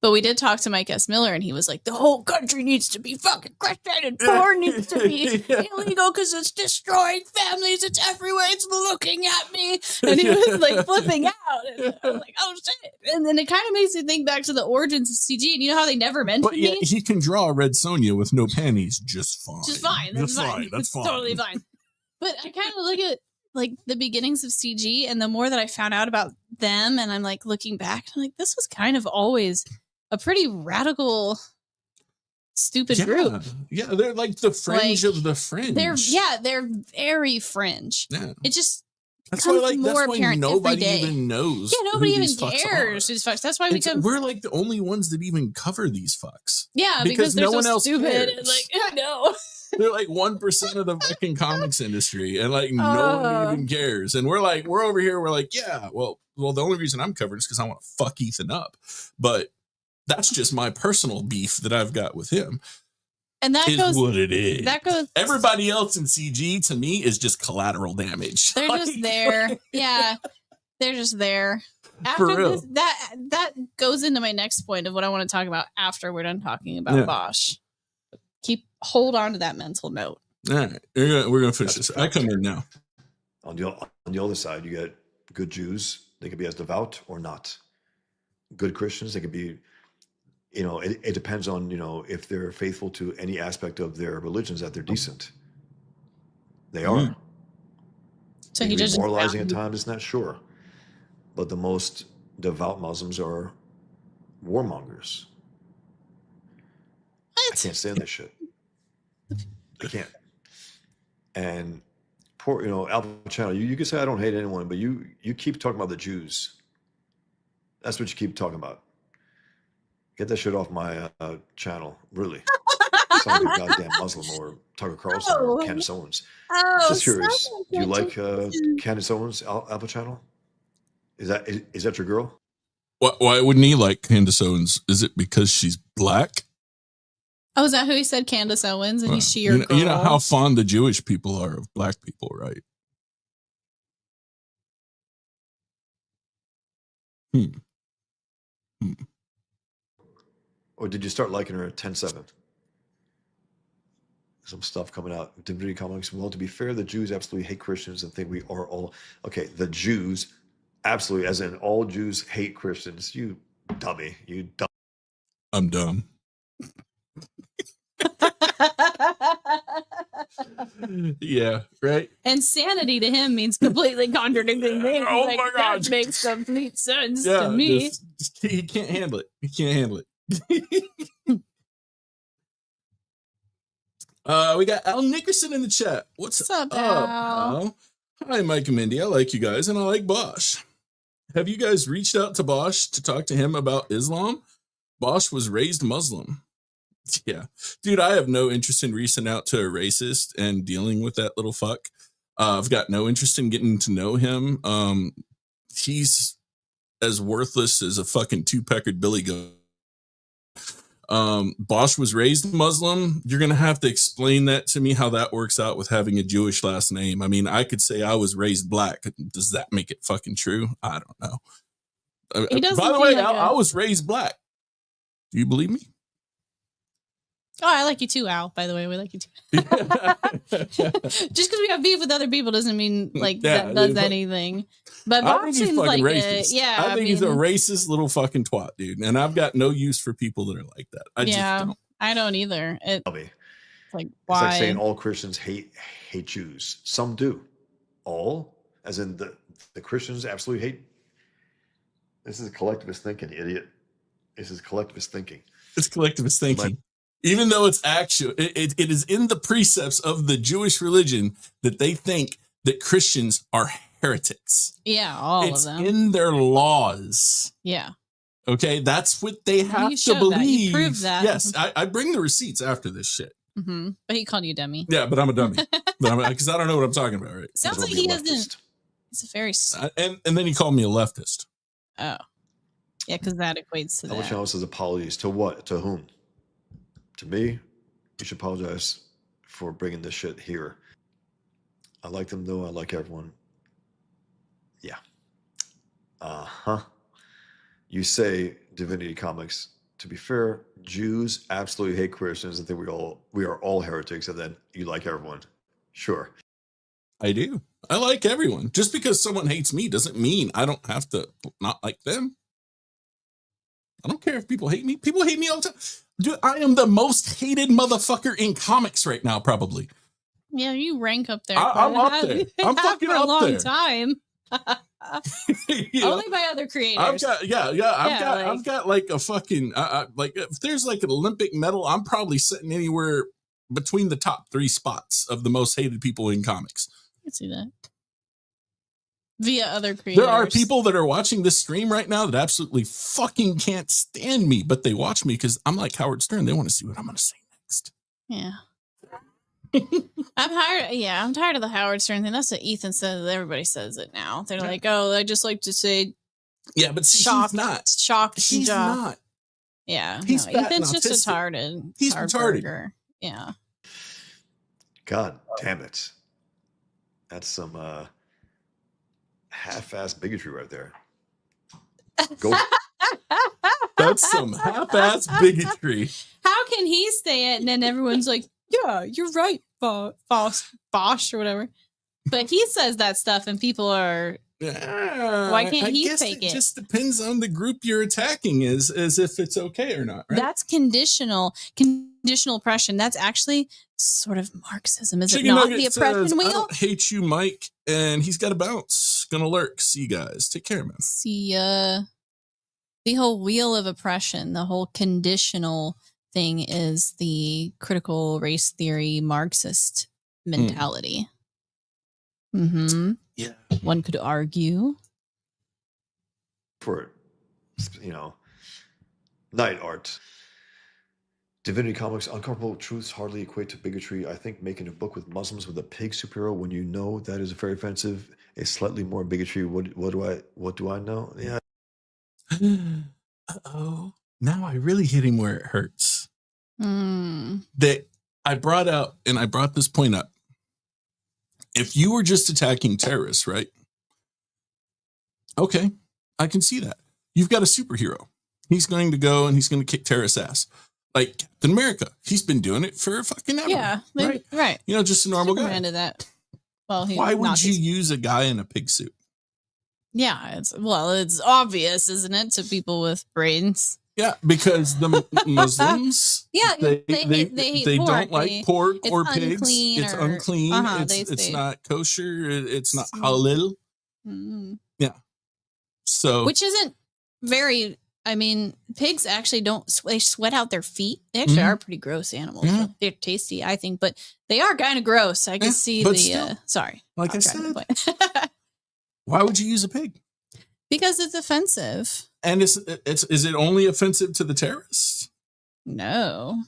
But we did talk to Mike S. Miller, and he was like, the whole country needs to be fucking Christian, and porn needs to be illegal because it's destroying families. It's everywhere. It's looking at me. And he was like flipping out. And I was like, oh, shit. And then it kind of makes me think back to the origins of CG. And you know how they never mentioned me? He can draw a Red Sonja with no panties just fine. Just fine. That's fine. That's fine. Totally fine. But I kind of look at like the beginnings of CG, and the more that I found out about them, and I'm like looking back, I'm like, this was kind of always a pretty radical, stupid group. Yeah, they're like the fringe of the fringe. They're very fringe. Yeah. It just that's why nobody even knows. Yeah, nobody even cares who's fucks. That's why we're like the only ones that even cover these fucks. Yeah, because they're no one else stupid. Cares. And like, I know. They're like 1% of the fucking comics industry, and like no one even cares. And we're over here. We're like, yeah, well, the only reason I'm covered is because I want to fuck Ethan up. But that's just my personal beef that I've got with him. And that goes what it is. That goes. Everybody else in CG to me is just collateral damage. They're just there. Yeah, they're just there. After For real. This, that goes into my next point of what I want to talk about after we're done talking about Bosch. Hold on to that mental note. All right, we're gonna finish this. I come in now. On the other side, you get good Jews. They could be as devout or not. Good Christians, they could be. You know, it depends on if they're faithful to any aspect of their religions that they're decent. They are. So he just moralizing at times, isn't that sure? But the most devout Muslims are warmongers. What? I can't stand this shit. I can't. And poor, Al Pacino, you can say I don't hate anyone, but you keep talking about the Jews. That's what you keep talking about. Get that shit off my channel, really. Sound like a goddamn Muslim or Tucker Carlson or Candace Owens. Just curious. Do you like Candace Owens, Al Pacino? Is that your girl? Why wouldn't he like Candace Owens? Is it because she's black? Oh, is that who he said, Candace Owens? And he's your girl? You know how fond the Jewish people are of black people, right? Or did you start liking her at 10-7? Some stuff coming out. Divinity Comics. Well, to be fair, the Jews absolutely hate Christians and think we are all... Okay, the Jews, absolutely, as in all Jews hate Christians. You dummy. You dumb. I'm dumb. Yeah, right. And sanity to him means completely contradicting things. Oh my God. That makes complete sense to me. He can't handle it. He can't handle it. We got Al Nickerson in the chat. What's up, Al? Hi, Mike and Mindy. I like you guys, and I like Bosch. Have you guys reached out to Bosch to talk to him about Islam? Bosch was raised Muslim. Yeah. Dude, I have no interest in reaching out to a racist and dealing with that little fuck. I've got no interest in getting to know him. He's as worthless as a fucking two-peckered billy goat. Bosch was raised Muslim. You're going to have to explain that to me, how that works out with having a Jewish last name. I mean, I could say I was raised black. Does that make it fucking true? I don't know. By the way, I was raised black. Do you believe me? Oh, I like you too, Al. By the way, we like you too. Just because we have beef with other people doesn't mean that does anything. But I think he's fucking racist. I think he's a racist little fucking twat, dude. And I've got no use for people that are like that. I just don't. I don't either. It's like, why? It's like saying all Christians hate Jews. Some do. All, as in the Christians absolutely hate. This is collectivist thinking, idiot. This is collectivist thinking. It's collectivist thinking. Even though it's actual, it is in the precepts of the Jewish religion that they think that Christians are heretics. Yeah, all of them. It's in their laws. Yeah. Okay, that's what they have to believe. You prove that. Yes, I bring the receipts after this shit. Mm-hmm. But he called you dummy. Yeah, but I'm a dummy. Because I don't know what I'm talking about, right? Sounds like he doesn't. It's a very... And then he called me a leftist. Oh. Yeah, because that equates to that. How much else is apologies? To what? To whom? To me? You should apologize for bringing this shit here. I like them, though. I like everyone. Yeah. Uh-huh. You say Divinity Comics. To be fair, Jews absolutely hate Christians and think we are all heretics, and then you like everyone. Sure. I do. I like everyone. Just because someone hates me doesn't mean I don't have to not like them. I don't care if people hate me. People hate me all the time. Dude, I am the most hated motherfucker in comics right now, probably. Yeah, you rank up there. I'm up there. I'm fucking for up a long there. time. Only by other creators. I've got like a fucking like if there's like an Olympic medal, I'm probably sitting anywhere between the top 3 spots of the most hated people in comics. I can see that. Via other creators. There are people that are watching this stream right now that absolutely fucking can't stand me, but they watch me because I'm like Howard Stern. They want to see what I'm going to say next. Yeah. I'm tired of the Howard Stern thing. That's what Ethan says. Everybody says it now. They're like, oh, I just like to say. Yeah, but see, he's not. Shocked. He's not. Yeah. He's Ethan's just retarded. He's retarded. Burger. Yeah. God damn it. That's some half-ass bigotry right there. Go. That's some half-ass bigotry. How can he say it and then everyone's like, yeah, you're right, Bosch or whatever. But he says that stuff and people are... Why can't he take it? It just depends on the group you're attacking as if it's okay or not, right? That's conditional oppression. That's actually sort of Marxism, is Chicken it not? Nugget The oppression says, wheel? I don't hate you, Mike, and he's got to bounce. Gonna lurk. See you guys. Take care, man. See the whole wheel of oppression, the whole conditional thing is the critical race theory Marxist mentality. Mm-hmm. Yeah. One could argue. For, night art. Divinity Comics, uncomfortable truths hardly equate to bigotry. I think making a book with Muslims with a pig superhero when you know that is very offensive is slightly more bigotry. What do I know? Yeah. Uh-oh. Now I really hit him where it hurts. That I brought this point up. If you were just attacking terrorists, right? Okay, I can see that. You've got a superhero. He's going to go and he's going to kick terrorist ass. Like Captain America. He's been doing it for fucking ever. Yeah, right. Just a normal guy. Did that. Well, why would you use a guy in a pig suit? Yeah, it's obvious, isn't it, to people with brains? Yeah, because the Muslims, they hate pork. Don't like pork or pigs. It's unclean. It's not kosher. It's not halal. Mm-hmm. Yeah. So, which isn't very. I mean, pigs actually they sweat out their feet. They actually are pretty gross animals. Yeah. They're tasty, I think, but they are kind of gross. I can see the. Still, sorry, like I said, why would you use a pig? Because it's offensive. And is it only offensive to the terrorists? No.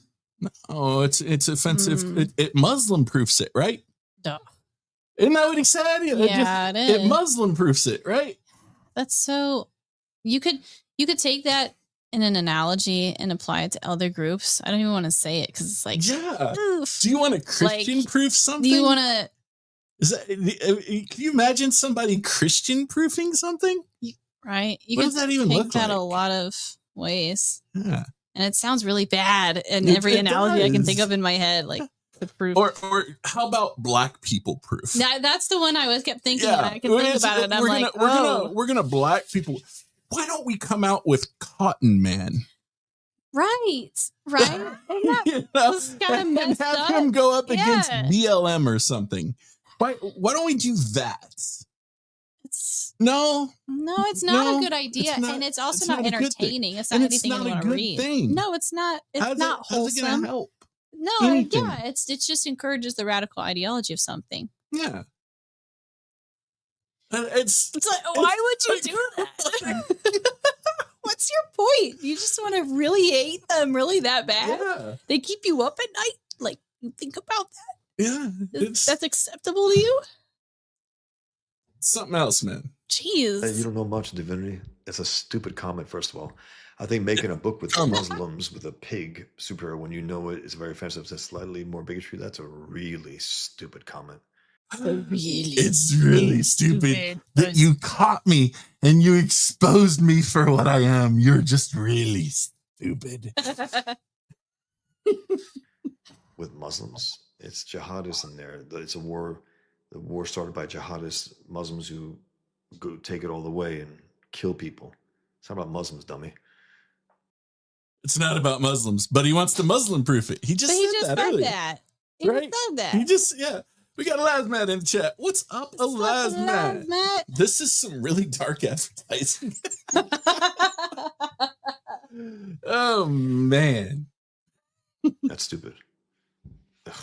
No, it's offensive. It Muslim proofs it, right? Duh. Isn't that what he said? It is. It Muslim proofs it, right? That's so. You could take that in an analogy and apply it to other groups. I don't even want to say it because it's like, Yeah. oof. Do you want to Christian proof something? Do you want to? Is that? Can you imagine somebody Christian proofing something? Right. You What can does that even take look that like? a lot of ways. Yeah. And it sounds really bad in It- every it analogy I can does. think of in my head, like the proof. Or how about black people proof? That's the one I was kept thinking. And I can think about it. And I'm like, we're gonna black people. Why don't we come out with Cotton Man? right. And that You know, was kind of and messed have up. him go up against Yeah. BLM or something. Why don't we do that? It's No, it's not No, a good idea, it's not- and it's also it's not not a good thing. entertaining. It's not And it's anything not you a want to good read. thing. No, it's not. It's how's not how's it gonna wholesome. help? No, anything? yeah, it just encourages the radical ideology of something. Yeah. And it's It's like, why would you do that? What's your point? You just want to really hate them really that bad? yeah, They keep you up at night? Like, you think about that? yeah. It's That's acceptable to you? something else, man. You Jeez. don't know much divinity. It's a stupid comment, first of all. I think making a book with Come on. Muslims with a pig superhero when you know it is very offensive, it's slightly more bigotry. That's a really stupid comment. It's really stupid that you caught me and you exposed me for what I am. You're just really stupid. With Muslims, it's jihadists in there. It's a war. The war started by jihadists, Muslims who go take it all the way and kill people. It's not about Muslims, dummy. It's not about Muslims, but he wants to Muslim proof it. He just But he said just that said earlier. that. He Right? just said that. He just, yeah. We got a Lazmat in the chat. What's up, a Lazmat? Matt. This is some really dark advertising. Oh, man. That's stupid. Ugh.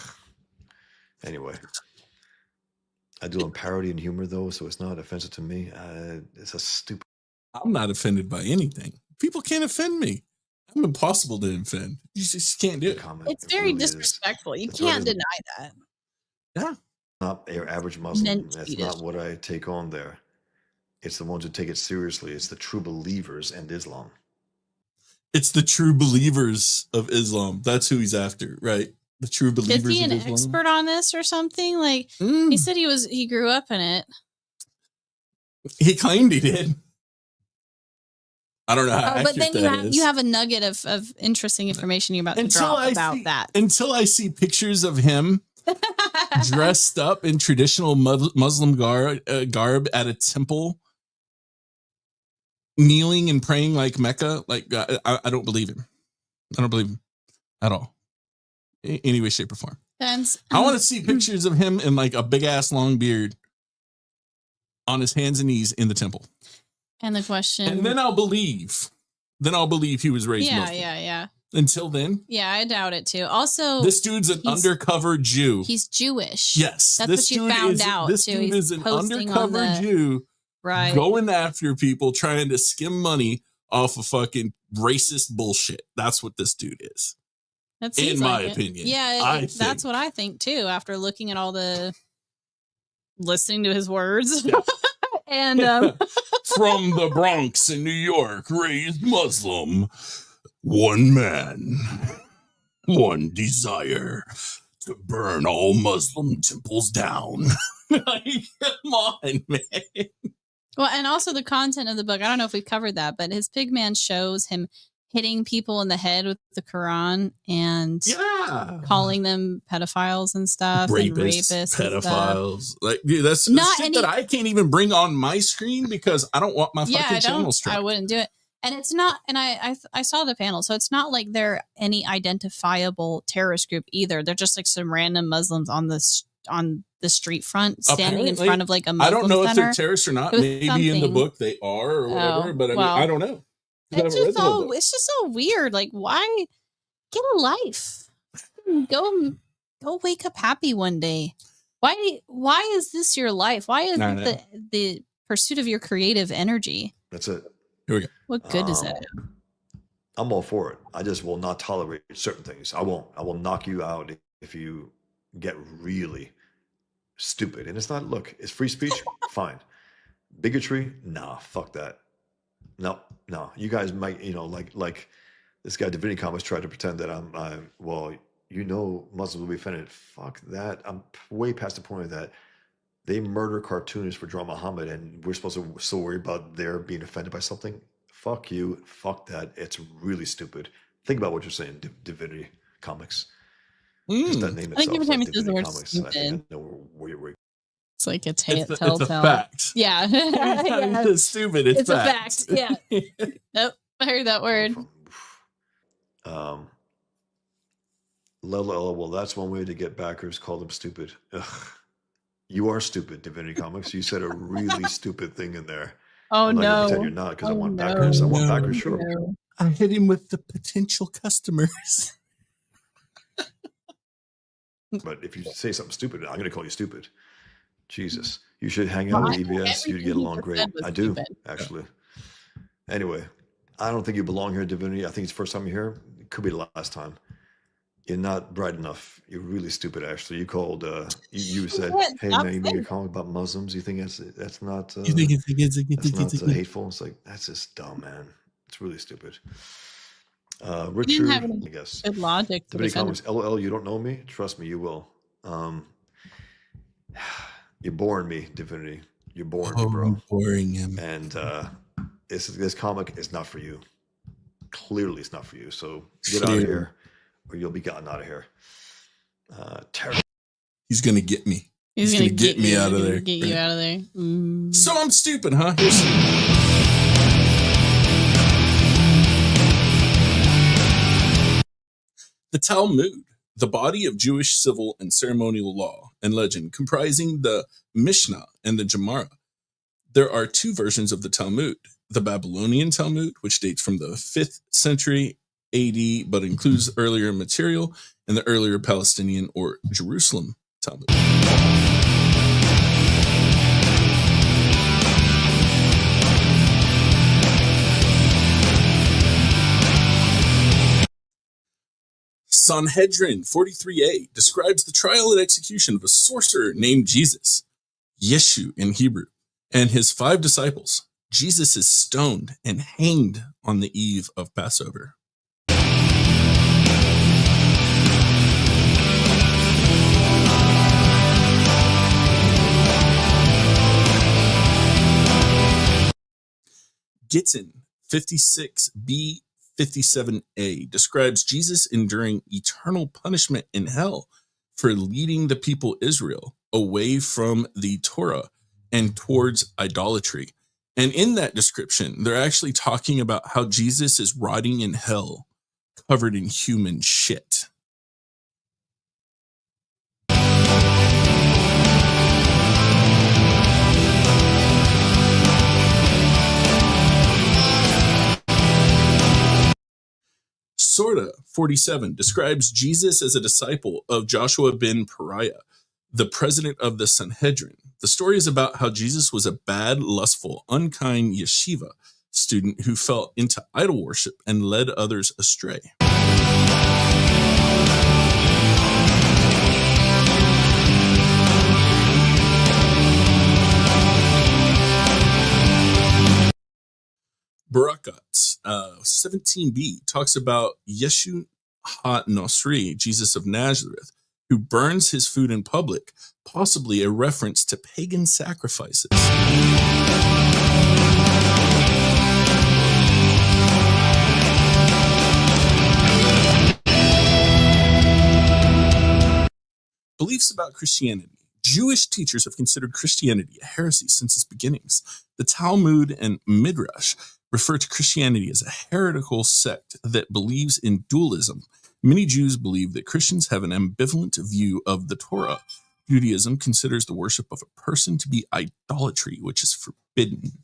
Anyway, I do on parody and humor though, so it's not offensive to me. It's a stupid. I'm not offended by anything. People can't offend me. I'm impossible to offend. You just can't do it. comment. It's It very really is. disrespectful. You That's what it can't is. deny that. Yeah. Not your average Muslim. Meant to That's be not what I take on there. It's the ones who take it seriously. It's the true believers and Islam. It's the true believers of Islam. That's who he's after, right? The true Is believers he of an Islam. expert on this or something? Like Mm. he said he grew up in it. He claimed he did. I don't know how Oh, accurate but then that is. you have a nugget of interesting information you're about to drop about that. Until I see pictures of him dressed up in traditional Muslim garb at a temple, kneeling and praying like Mecca, like I don't believe him. I don't believe him at all, any way, shape, or form. I want to see pictures of him in like a big ass long beard on his hands and knees in the temple. And the question, And then I'll believe. Then I'll believe he was raised Muslim. yeah. Until then, Yeah, I doubt it too. Also, this dude's an undercover Jew. He's Jewish. Yes, That's this what you dude found is, out. This too. dude He's is an posting on undercover the- Jew Right. going after people, trying to skim money off of fucking racist bullshit. That's what this dude is. That seems in my like it. opinion. Yeah, I that's think. what I think too. After looking at all the listening to his words, Yeah. and From the Bronx in New York, raised Muslim, one man, one desire to burn all Muslim temples down. Like, come on, man. well, and also the content of the book. I don't know if we've covered that, but his Pigman shows him hitting people in the head with the Quran and Yeah. calling them pedophiles and stuff, and rapists, and stuff. pedophiles. Like, dude, that's Not shit any- that I can't even bring on my screen because I don't want my Yeah, fucking I channel don't. struck. I wouldn't do it. And it's not. And I saw the panel, so it's not like they're any identifiable terrorist group either. They're just like some random Muslims on the street front, standing in Apparently, front of like a Muslim I don't know center. if they're terrorists or not. It was Maybe in the something. book they are or whatever, Oh, but I mean, well, I don't know. 'Cause I It's haven't read just the whole so book. it's just so weird. Like, why get a life? Go wake up happy one day. Why is this your life? Why is I it the pursuit of your creative energy? That's it. Here we go. What good is it? I'm all for it. I just will not tolerate certain things. I won't. I will knock you out if you get really stupid. And it's not, look, it's free speech. Fine. Bigotry? Nah, fuck that. No. You guys might, like this guy Divinity Comics tried to pretend that I'm well, Muslims will be offended. Fuck that. I'm way past the point of that. They murder cartoonists for drawing Muhammad, and we're supposed to so worry about their being offended by something. Fuck you. Fuck that. It's really stupid. Think about what you're saying, Divinity Comics. Just that name I think itself, every time he like says the Divinity word Comics. I think I stupid, know where you're. it's like It's a telltale. fact. Yeah. Every time he says stupid, it's a fact. fact. Yeah. Nope. I heard that word. Well, that's one way to get backers. Call them stupid. Ugh. You are stupid, Divinity Comics. You said a really stupid thing in there. Oh I'm not gonna no. pretend you're not, because I want no. backers. I want No. backers, sure. No. I hit him with the potential customers. But if you say something stupid, I'm gonna call you stupid. Jesus, you should hang out with EVS. You'd get along great. I do, actually. Anyway, I don't think you belong here, Divinity. I think it's the first time you're here. It could be the last time. You're not bright enough. You're really stupid, actually. You called. You said, "Hey man, you make a comment about Muslims. You think that's not? You think that's not hateful?" It's like, that's just dumb, man. It's really stupid. Richard, have any I guess. good logic to Divinity defend Comics, LOL. You don't know me? Trust me, you will. You're boring me, Divinity. You're boring me, bro. Boring him. And this comic is not for you. Clearly, it's not for you. So get out of here, or you'll be gotten out of here. Terrible. He's gonna get me. He's gonna get me you, out of there. Get you out of there. So I'm stupid, huh? The Talmud, the body of Jewish civil and ceremonial law and legend, comprising the Mishnah and the Gemara. There are two versions of the Talmud: the Babylonian Talmud, which dates from the 5th century AD, but includes earlier material, and the earlier Palestinian or Jerusalem Talmud. Sanhedrin 43a describes the trial and execution of a sorcerer named Jesus, Yeshu in Hebrew, and his 5 disciples. Jesus is stoned and hanged on the eve of Passover. Gittin 56b 57a describes Jesus enduring eternal punishment in hell for leading the people Israel away from the Torah and towards idolatry. And in that description, they're actually talking about how Jesus is rotting in hell, covered in human shit. Sorta 47 describes Jesus as a disciple of Joshua ben Pariah, the president of the Sanhedrin. The story is about how Jesus was a bad, lustful, unkind yeshiva student who fell into idol worship and led others astray. Barakat 17b talks about Yeshu ha-Nosri, Jesus of Nazareth, who burns his food in public, possibly a reference to pagan sacrifices. Beliefs about Christianity. Jewish teachers have considered Christianity a heresy since its beginnings. The Talmud and Midrash refer to Christianity as a heretical sect that believes in dualism. Many Jews believe that Christians have an ambivalent view of the Torah. Judaism considers the worship of a person to be idolatry, which is forbidden.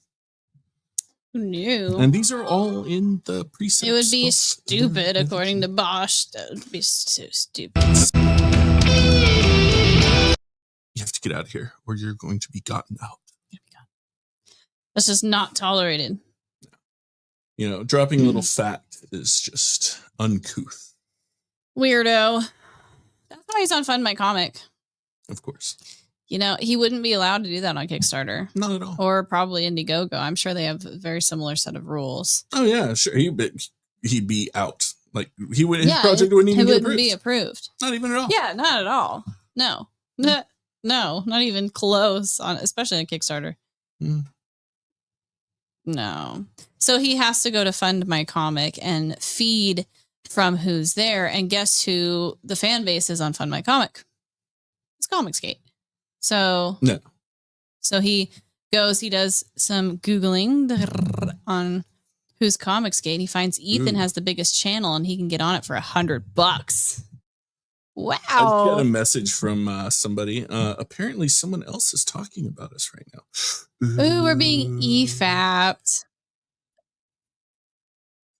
Who knew? And these are all in the precepts. It would be stupid, according to Bosch. That would be so stupid. You have to get out of here, or you're going to be gotten out. That's just not tolerated. You know, dropping a little fact is just uncouth. Weirdo. That's why he's on Fund My Comic. Of course. He wouldn't be allowed to do that on Kickstarter. Not at all. Or probably Indiegogo. I'm sure they have a very similar set of rules. Oh yeah, sure. He'd be out. Like his project wouldn't even be approved. Not even at all. Yeah, not at all. No, not even close. Especially on Kickstarter. Mm. No. So he has to go to Fund My Comic and feed from who's there. And guess who the fan base is on Fund My Comic? It's Comicsgate. So no. So he goes, he does some Googling on who's Comicsgate. He finds Ethan has the biggest channel and he can get on it for $100. Wow. I got a message from somebody. Apparently someone else is talking about us right now. Ooh, we're being EFAP'd.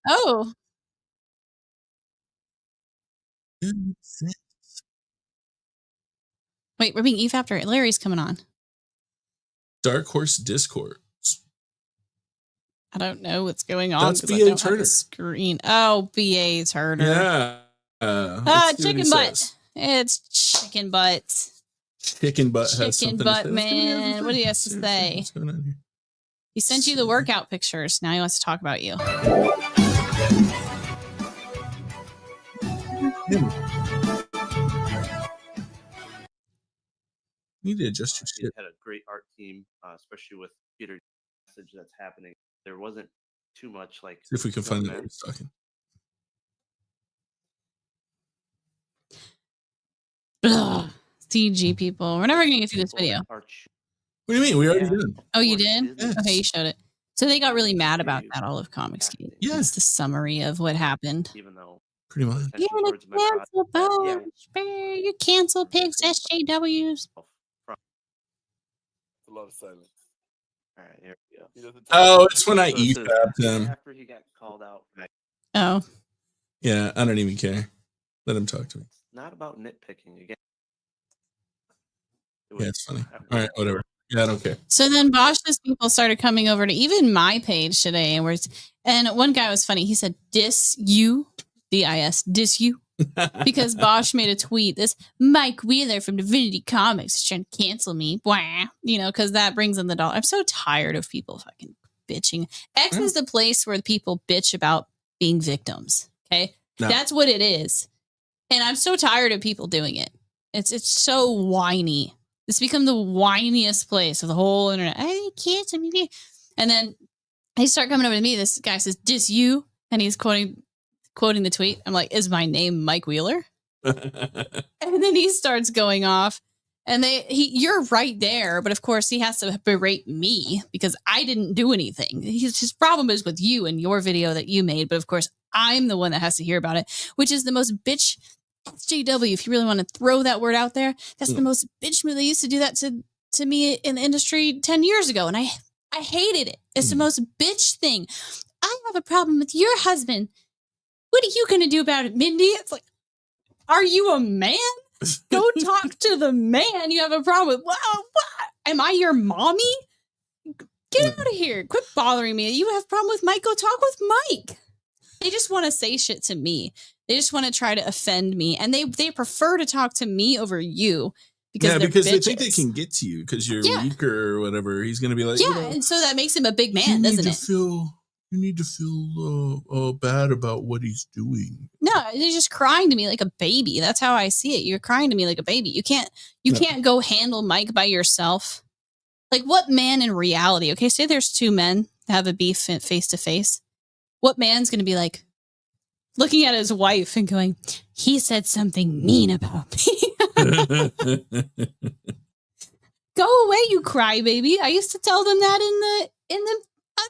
Oh. Wait, we're being EFAP'd or Larry's coming on? Dark Horse Discord. I don't know what's going on. That's B.A. Turner. Screen. Oh, B.A. Turner. Yeah. Chicken butt. It's chicken butt. Chicken butt has chicken something butt to say. Man. What do you have to say? What's going on here? He sent you the workout pictures. Now he wants to talk about you. You need to adjust your shit. Had a great art team, especially with Peter's message that's happening. There wasn't too much like. See if we can find the who's talking. Ugh, CG people. We're never going to get through this video. What do you mean? We already did. Oh, you did? Yes. Okay, you showed it. So they got really mad about that, all of Comicsgate. Yeah. That's the summary of what happened. Even though pretty much. You're gonna cancel Bosch. You cancel pigs, SJWs. A lot of silence. All right, here we go. Oh, it's when I EFAP'd him. After he got called out. Oh. Yeah, I don't even care. Let him talk to me. It's not about nitpicking again. Yeah, it's funny. All right, whatever. Yeah, I don't care. So then Bosch's people started coming over to even my page today, and one guy was funny. He said, "Diss you, DIS, diss you," because Bosch made a tweet. This Mike Wheeler from Divinity Comics is trying to cancel me, blah, because that brings in the dollar. I'm so tired of people fucking bitching. X is the place where people bitch about being victims. Okay, That's what it is, and I'm so tired of people doing it. It's so whiny. It's become the whiniest place of the whole internet. I can't. And then they start coming over to me. This guy says, "Diss you," and he's quoting the tweet. I'm like, "Is my name Mike Wheeler?" And then he starts going off, and you're right there, but of course he has to berate me because I didn't do anything. His problem is with you and your video that you made, but of course I'm the one that has to hear about it, which is the most bitch. SJW, if you really want to throw that word out there, that's the most bitch move. They used to do that to me in the industry 10 years ago, and I hated it. It's the most bitch thing. I have a problem with your husband. What are you going to do about it, Mindy? It's like, are you a man? Go talk to the man you have a problem with. What? Am I your mommy? Get out of here. Quit bothering me. You have a problem with Mike? Go talk with Mike. They just want to say shit to me. They just want to try to offend me. And they prefer to talk to me over you. Because they think they can get to you because you're weaker or whatever. He's going to be like, and so that makes him a big man, doesn't it? You need to feel bad about what he's doing. No, they're just crying to me like a baby. That's how I see it. You're crying to me like a baby. You can't go handle Mike by yourself. Like what man in reality? Okay, say there's two men that have a beef face to face. What man's going to be like looking at his wife and going, "He said something mean about me." Go away, you crybaby. I used to tell them that in the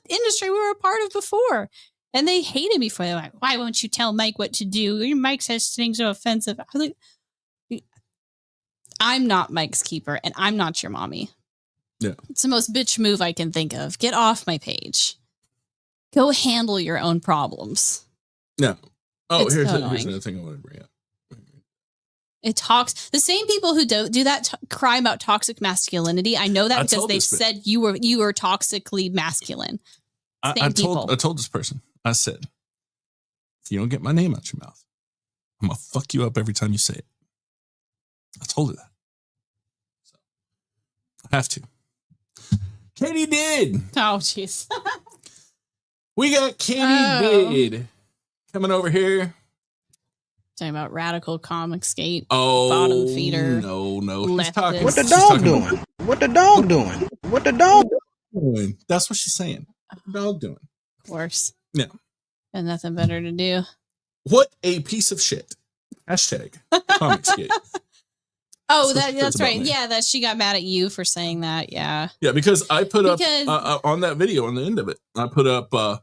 industry we were a part of before, and they hated me for that. Why won't you tell Mike what to do? Your Mike says things so offensive. I'm not Mike's keeper, and I'm not your mommy. Yeah, it's the most bitch move I can think of. Get off my page. Go handle your own problems. No. Oh, here's another thing I want to bring up. It talks the same people who do that cry about toxic masculinity. I know that because they said you were toxically masculine. I told this person. I said, if you don't get my name out your mouth, I'm gonna fuck you up every time you say it. I told her that. Have to. Katydid. Oh, jeez. We got Katydid coming over here. Talking about radical comic skate. Oh, bottom feeder. No. He's leftist. talking. What the she's dog talking doing? about- What the dog doing? What the dog doing? That's what she's saying. What the dog doing? Of course. Yeah. And nothing better to do. What a piece of shit. Hashtag Comicsgate. Oh, That's that's about right. me. Yeah, that she got mad at you for saying that. Yeah. Yeah, because I put up Because- on that video on the end of it, I put up a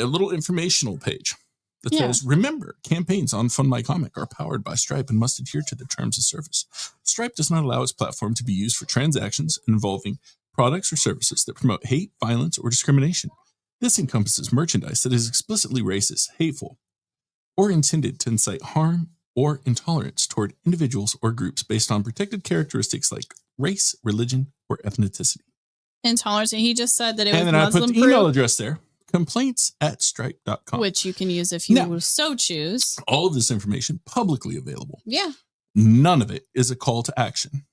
little informational page that Yeah. says, remember, campaigns on Fund My Comic are powered by Stripe and must adhere to the terms of service. Stripe does not allow its platform to be used for transactions involving products or services that promote hate, violence, or discrimination. This encompasses merchandise that is explicitly racist, hateful, or intended to incite harm or intolerance toward individuals or groups based on protected characteristics like race, religion, or ethnicity. Intolerance. And he just said that it was And then I put Muslim the email proof, address there, complaints@stripe.com. which you can use if you Now- so choose. All of this information publicly available. Yeah. None of it is a call to action.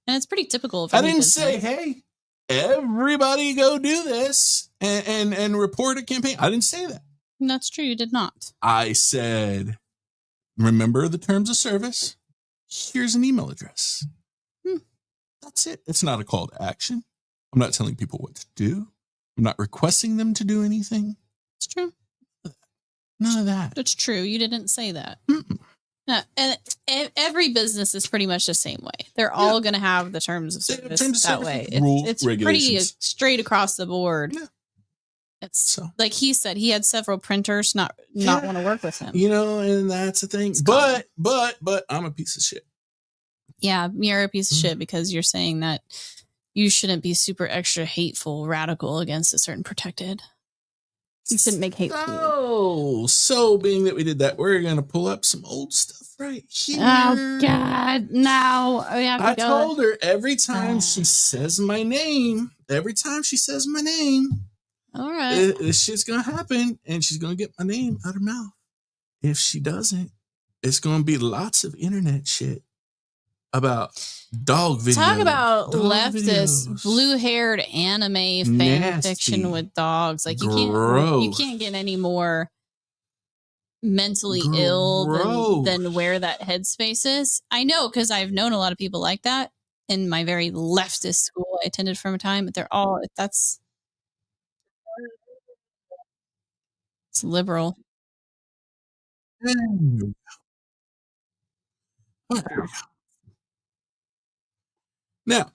And it's pretty typical of I any didn't business. say, hey, everybody go do this and report a campaign. I didn't say that. And that's true. You did not. I said, remember the terms of service. Here's an email address. That's it. It's not a call to action. I'm not telling people what to do. I'm not requesting them to do anything. It's true. None of that. It's true. You didn't say that. Mm-mm. No, and every business is pretty much the same way. They're all going to have the terms of They have service terms of that service, way. rules, It's pretty regulations. straight across the board. Yeah. It's So. like he said, he had several printers not want to work with him. You know, and that's the thing. It's But I'm a piece of shit. Yeah, you're a piece of Mm. shit because you're saying that you shouldn't be super extra hateful, radical against a certain protected. You shouldn't make hate. So being that we did that, we're gonna pull up some old stuff right here. Oh God, no! We have to I go. told her every time she says my name, All right. this shit's gonna happen, and she's gonna get my name out her mouth. If she doesn't, it's gonna be lots of internet shit about dog videos. Talk about dog leftist, videos. blue-haired anime fan Nasty. fiction with dogs. Like you Gross. can't get any more mentally ill Gross. than where that headspace is. I know because I've known a lot of people like that in my very leftist school I attended from a time. But it's liberal. Now,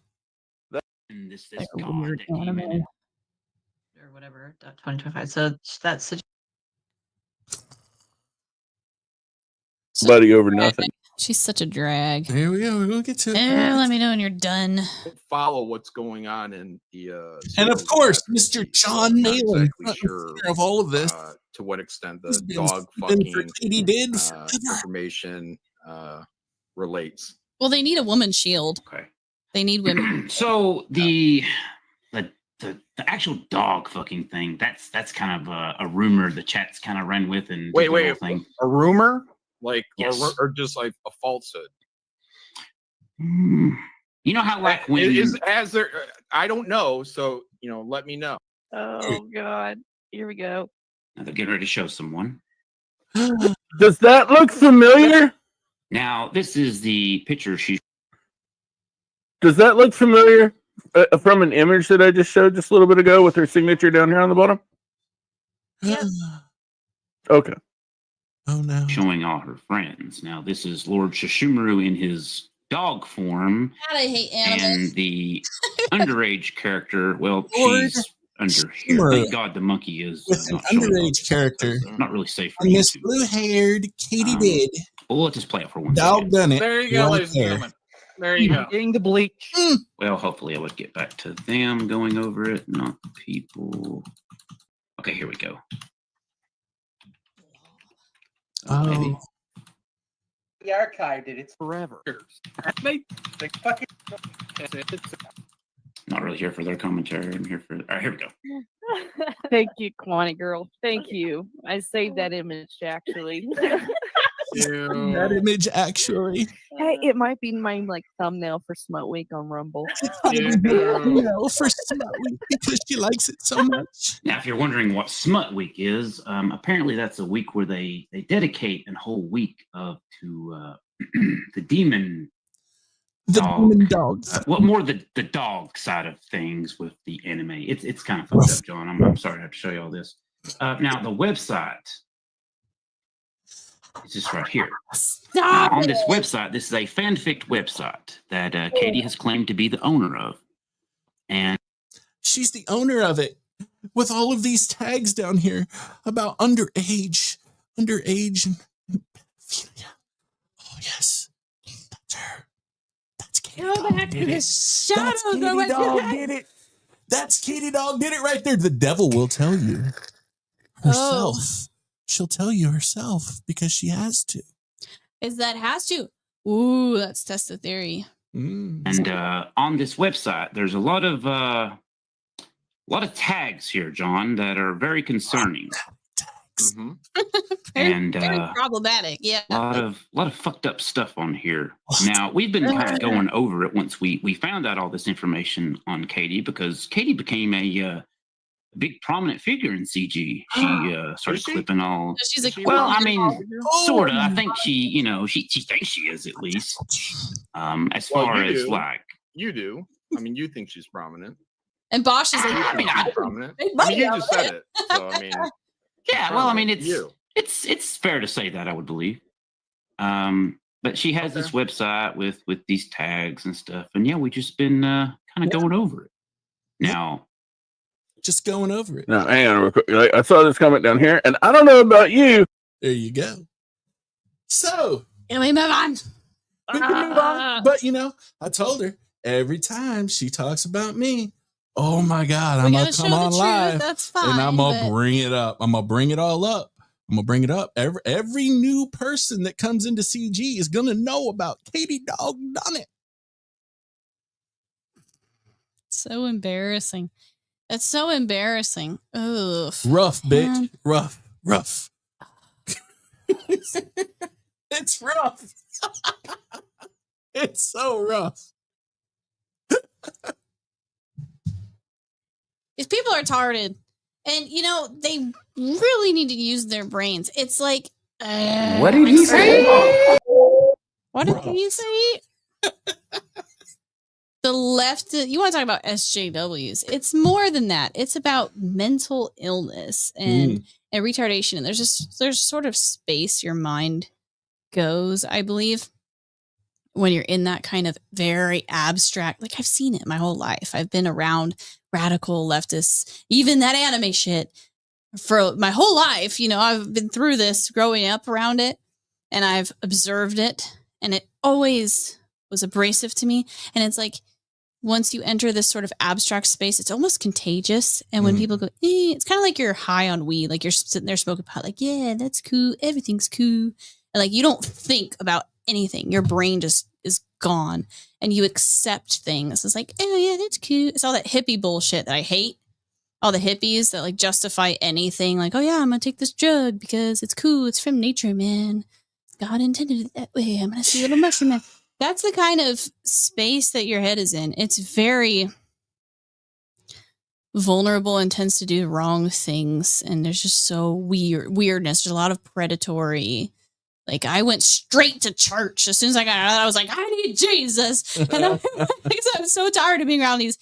And this Like a god weird that came anime. in. or whatever, 2025. So that's Buddy over nothing. She's such a drag. here we go. We're gonna get to it. Let me know when you're done. Follow what's going on in the And of civil course, capacity, Mr. John not Malin, exactly front and sure center of all of this. to what extent He's the been dog for fucking Katydid forever. information relates. Well, they need a woman shield. Okay. They need women. So the actual dog fucking thing, that's kind of a rumor the chat's kind of run with and Wait, the wait, whole thing. a rumor, like, Yes. or just like a falsehood? You know how like when Has there? I don't know, so let me know. oh god, here we go. Now they're getting ready to show someone. Does that look familiar? Now this is the picture she. Does that look familiar from an image that I just showed just a little bit ago with her signature down here on the bottom? Okay. Oh no. Showing all her friends. Now this is Lord Shishimaru in his dog form, God, I hate and animals. the underage character. Well, Lord she's under here. Shishimaru. Thank God the monkey is With an not showing up. underage character. Not really safe for And this YouTube. blue-haired Katydid Well, let's just play it for one dog second. done it. There you go, right ladies and there. gentlemen. There you go. Getting the bleach. Well, hopefully I would get back to them going over it, not people. Okay, here we go. Maybe. Oh, We archived it. It's forever. They fucking. Not really here for their commentary. I'm here for. All right, here we go. Thank you, Kwani girl. Thank you. I saved that image actually. that image actually. Hey, it might be my like thumbnail for Smut Week on Rumble. It's gonna be the for Smut Week because she likes it so much. Now, if you're wondering what Smut Week is, apparently that's a week where they dedicate a whole week to the demon. Demon dogs. Well, more the dog side of things with the anime. It's kind of fucked up, John. I'm sorry I have to show you all this. Now the website is just right here. Stop on this website, this is a fanfic website that Katie has claimed to be the owner of, and she's the owner of it with all of these tags down here about underage, and pedophilia. Oh yes, that's her. That's Katie. Go back to the shadows. Katie Dog did it. That's Katie Dog did it right there. The devil will tell you herself. Oh. She'll tell you herself because she has to. Is that has to? Ooh, let's test the theory. And on this website, there's a lot of tags here, John, that are very concerning. very, And very problematic. Yeah. a lot of fucked up stuff on here. Now we've been kind of going over it once we found out all this information on Katie, because Katie became a big prominent figure in CG. She started clipping all. So she's a Well, I mean, sort of. I think she thinks she is at least. As far as like you do. I mean, you think she's prominent. And Bosch is like, I mean, I prominent. make I money mean, you off just said it. So I mean, yeah. Well, I mean, you. it's fair to say that, I would believe. But she has this website with these tags and stuff, and yeah, we just been kind of going over it. Now, just going over it. Now, hang on real quick. I saw this comment down here, and I don't know about you. There you go. So, can we move on? We can move on. But you know, I told her every time she talks about me, oh my God, I'm gonna come on live. That's fine. And I'm gonna bring it up. I'm gonna bring it all up. I'm gonna bring it up. Every new person that comes into CG is gonna know about Katie Dog done it. So embarrassing. It's so embarrassing. Ugh. Rough, bitch. Rough. It's rough. It's so rough. These people are retarded. And, you know, they really need to use their brains. It's like... what did he say? What did he say? The left... You want to talk about SJWs. It's more than that. It's about mental illness and retardation. And there's sort of space your mind goes, I believe, when you're in that kind of very abstract... Like, I've seen it my whole life. I've been around radical leftists, even that anime shit, for my whole life. You know, I've been through this growing up around it, and I've observed it, and it always was abrasive to me. And it's like, once you enter this sort of abstract space, it's almost contagious. And when people go, it's kind of like you're high on weed, like you're sitting there smoking pot, like, yeah, that's cool, everything's cool. And like, you don't think about anything. Your brain just is gone, and you accept things. It's like, oh yeah, that's cute. It's all that hippie bullshit that I hate. All the hippies that like justify anything, like, oh yeah, I'm gonna take this drug because it's cool. It's from nature, man. God intended it that way. I'm gonna see a little mushroom man. That's the kind of space that your head is in. It's very vulnerable and tends to do wrong things. And there's just so weirdness. There's a lot of predatory. Like, I went straight to church. As soon as I got out, I was like, I need Jesus. And I'm so tired of being around these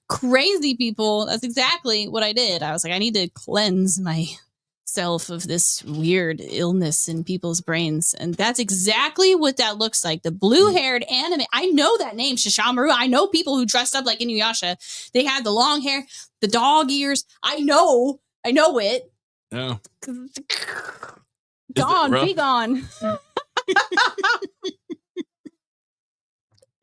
crazy people. That's exactly what I did. I was like, I need to cleanse myself of this weird illness in people's brains. And that's exactly what that looks like. The blue-haired anime. I know that name, Shishamaru. I know people who dressed up like Inuyasha. They had the long hair, the dog ears. I know it. Oh. Gone, be gone.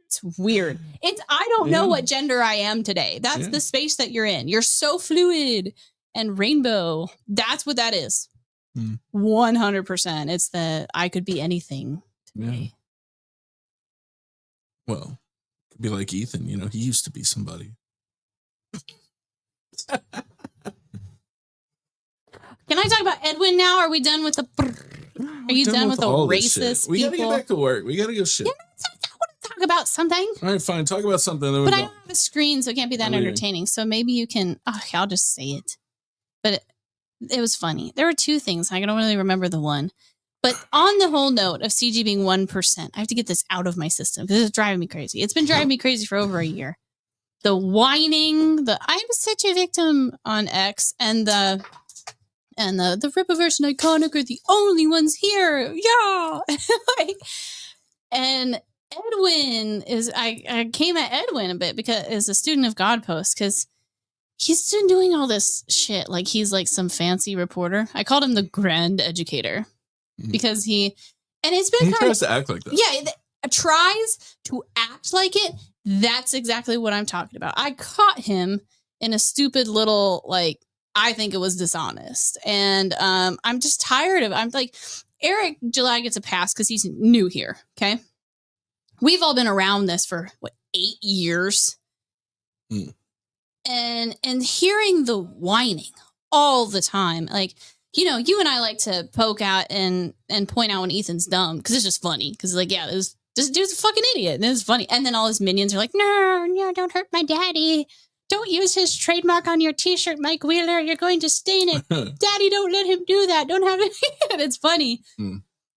It's weird. I don't know what gender I am today. That's the space that you're in. You're so fluid and rainbow. That's what that is. 100%. It's the I could be anything today. Yeah. Well, could be like Ethan, you know, he used to be somebody. Can I talk about Edwin now? Are we done with the... Are Are you done with the all this racist shit. We gotta people? get back to work. We gotta go shit. Yeah, I want to talk about something. All right, fine. Talk about something. Then But I don't have a screen, so it can't be that I'm leaving. entertaining. So maybe you can. Oh, I'll just say it. But it was funny. There were two things. I don't really remember the one. But on the whole note of CG being 1%, I have to get this out of my system because it's driving me crazy. It's been driving me crazy for over a year. The whining, the I'm such a victim on X, and the Rippaverse and Iconic are the only ones here. Yeah. And Edwin is I came at Edwin a bit because as a student of God Post, because he's been doing all this shit like he's like some fancy reporter. I called him the grand educator because it's been he tries to act like that. Yeah, tries to act like it. That's exactly what I'm talking about. I caught him in a stupid little, like, I think it was dishonest. And I'm just tired of I'm like, Eric July gets a pass because he's new here. Okay. We've all been around this for 8 years. And hearing the whining all the time, like, you know, you and I like to poke out and point out when Ethan's dumb because it's just funny. Because, like, yeah, this dude's a fucking idiot. And it's funny. And then all his minions are like, no, don't hurt my daddy. Don't use his trademark on your t-shirt, Mike Wheeler. You're going to stain it. Daddy, don't let him do that. Don't have it. It's funny.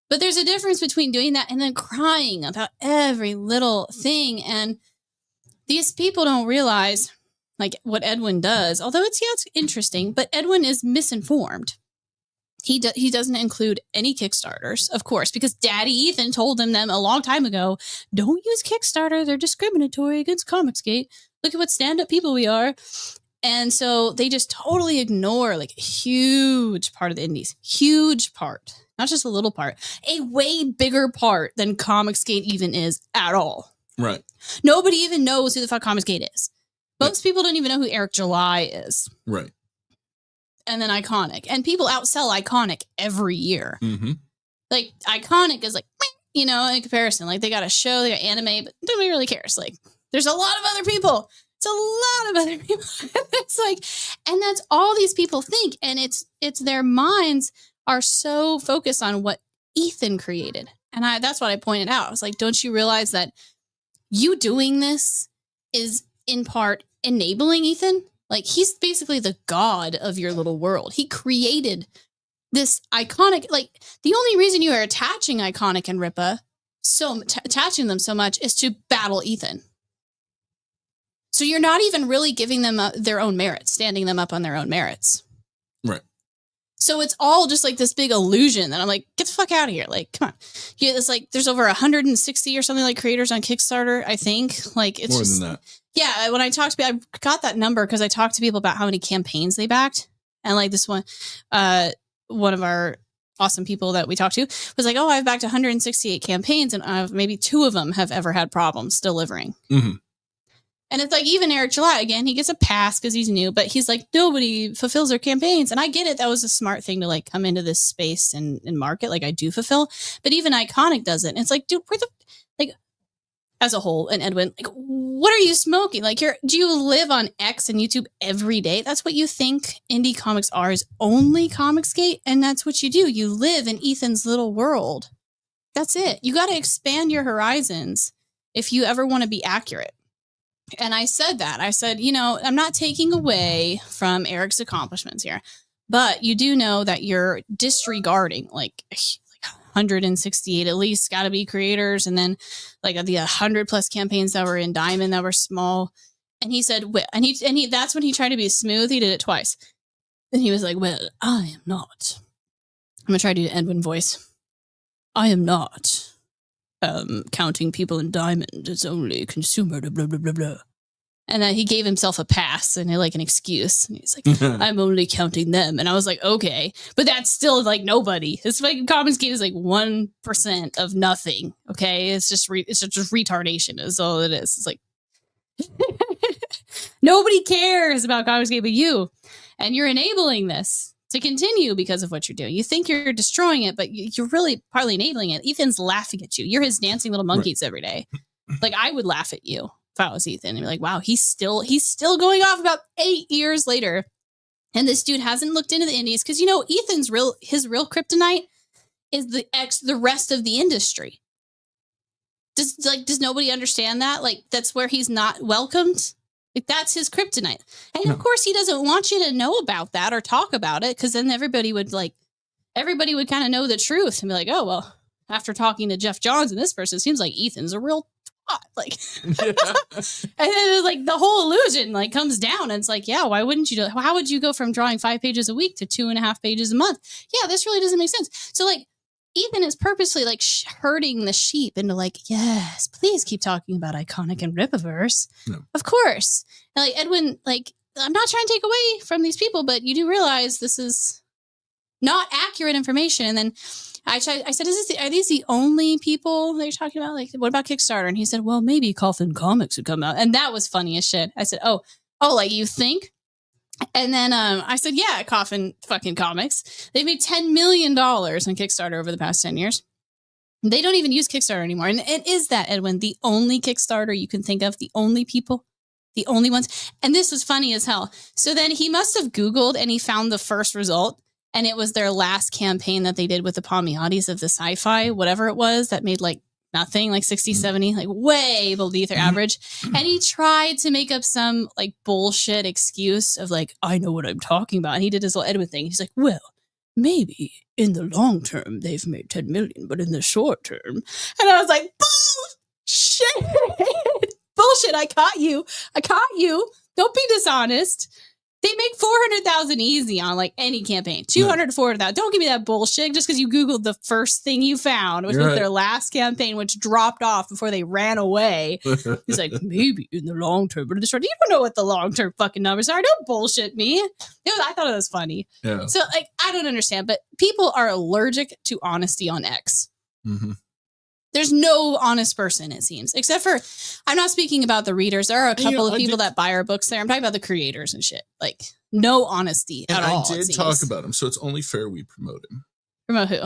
But there's a difference between doing that and then crying about every little thing. And these people don't realize, like, what Edwin does. Although it's interesting, but Edwin is misinformed. He doesn't include any Kickstarters, of course, because Daddy Ethan told them a long time ago, don't use Kickstarter. They're discriminatory against Comicsgate. Look at what stand-up people we are. And so they just totally ignore like a huge part of the indies. Huge part. Not just a little part. A way bigger part than Comicsgate even is at all. Right. Nobody even knows who the fuck Comicsgate is. Most people don't even know who Eric July is. Right. And then Iconic. And people outsell Iconic every year. Mm-hmm. Like, Iconic is like, you know, in comparison. Like, they got a show, they got anime, but nobody really cares. Like, there's a lot of other people. It's a lot of other people. It's like, and that's all these people think. And it's their minds are so focused on what Ethan created. And that's what I pointed out. I was like, don't you realize that you doing this is in part enabling Ethan? Like, he's basically the god of your little world. He created this Iconic, like, the only reason you are attaching Iconic and Rippa, attaching them so much is to battle Ethan. So you're not even really giving them their own merits, standing them up on their own merits. Right. So it's all just like this big illusion that I'm like, get the fuck out of here. Like, come on. Yeah, it's like there's over 160 or something like creators on Kickstarter, I think. Like, it's more just, than that. Yeah, when I talked to people, I got that number because I talked to people about how many campaigns they backed. And like this one of our awesome people that we talked to was like, oh, I've backed 168 campaigns and maybe 2 of them have ever had problems delivering. Mm-hmm. And it's like, even Eric July, again, he gets a pass because he's new, but he's like, nobody fulfills their campaigns. And I get it. That was a smart thing to like come into this space and market. Like, I do fulfill, but even Iconic doesn't. And it's like, dude, where the, like, as a whole, and Edwin, like, what are you smoking? Like, do you live on X and YouTube every day? That's what you think indie comics are, is only Comicsgate. And that's what you do. You live in Ethan's little world. That's it. You got to expand your horizons if you ever want to be accurate. And I said that. I said, you know, I'm not taking away from Eric's accomplishments here, but you do know that you're disregarding like 168 at least got to be creators. And then like the 100 plus campaigns that were in Diamond that were small. And he said, well, and he, that's when he tried to be smooth. He did it twice. And he was like, well, I am not. I'm going to try to do the Edwin voice. I am not counting people in Diamond. It's only consumer, blah, blah, blah, blah. And he gave himself a pass and like an excuse. And he's like, I'm only counting them. And I was like, okay, but that's still like nobody. It's like Comicsgate is like 1% of nothing. Okay. It's just retardation is all it is. It's like, nobody cares about Comicsgate but you. And you're enabling this to continue because of what you're doing. You think you're destroying it, but you're really partly enabling it. Ethan's laughing at you. You're his dancing little monkeys every day. Like, I would laugh at you if I was Ethan and be like, wow, he's still going off about 8 years later. And this dude hasn't looked into the indies because, you know, his real kryptonite is the rest of the industry. Does nobody understand that? Like, that's where he's not welcomed. Like, that's his kryptonite. And of course he doesn't want you to know about that or talk about it, because then everybody would kind of know the truth and be like, oh, well, after talking to Jeff Johns and this person, it seems like Ethan's a real twat. Like, and then like the whole illusion like comes down, and it's like, yeah, why wouldn't you how would you go from drawing 5 pages a week to 2.5 pages a month? Yeah, this really doesn't make sense. So like, Ethan is purposely like herding the sheep into like, yes, please keep talking about Iconic and Rippaverse. No. Of course. And like Edwin, like, I'm not trying to take away from these people, but you do realize this is not accurate information. And then I said, are these the only people that you're talking about? Like, what about Kickstarter? And he said, well, maybe Coffin Comics would come out. And that was funny as shit. I said, oh, like, you think? And then I said, yeah, Coffin fucking Comics. They've made $10 million on Kickstarter over the past 10 years. They don't even use Kickstarter anymore. And is that, Edwin, the only Kickstarter you can think of? The only people? The only ones? And this was funny as hell. So then he must have Googled and he found the first result. And it was their last campaign that they did with the Palmiottis of the sci-fi, whatever it was, that made like nothing, like 60, 70, like way beneath their average. And he tried to make up some like bullshit excuse of like, I know what I'm talking about. And he did his little Edwin thing. He's like, well, maybe in the long term they've made 10 million, but in the short term. And I was like, bullshit. I caught you. Don't be dishonest. They make 400,000 easy on like any campaign. 200 to 400,000. Don't give me that bullshit just because you Googled the first thing you found, which was their last campaign, which dropped off before they ran away. He's like, maybe in the long term, but in the short, you don't know what the long term fucking numbers are. Don't bullshit me. I thought it was funny. Yeah. So like, I don't understand, but people are allergic to honesty on X. Mm-hmm. There's no honest person, it seems, except for, I'm not speaking about the readers. There are a couple of people that buy our books there. I'm talking about the creators and shit. Like, no honesty at all. I did talk about him, so it's only fair we promote him. Promote who?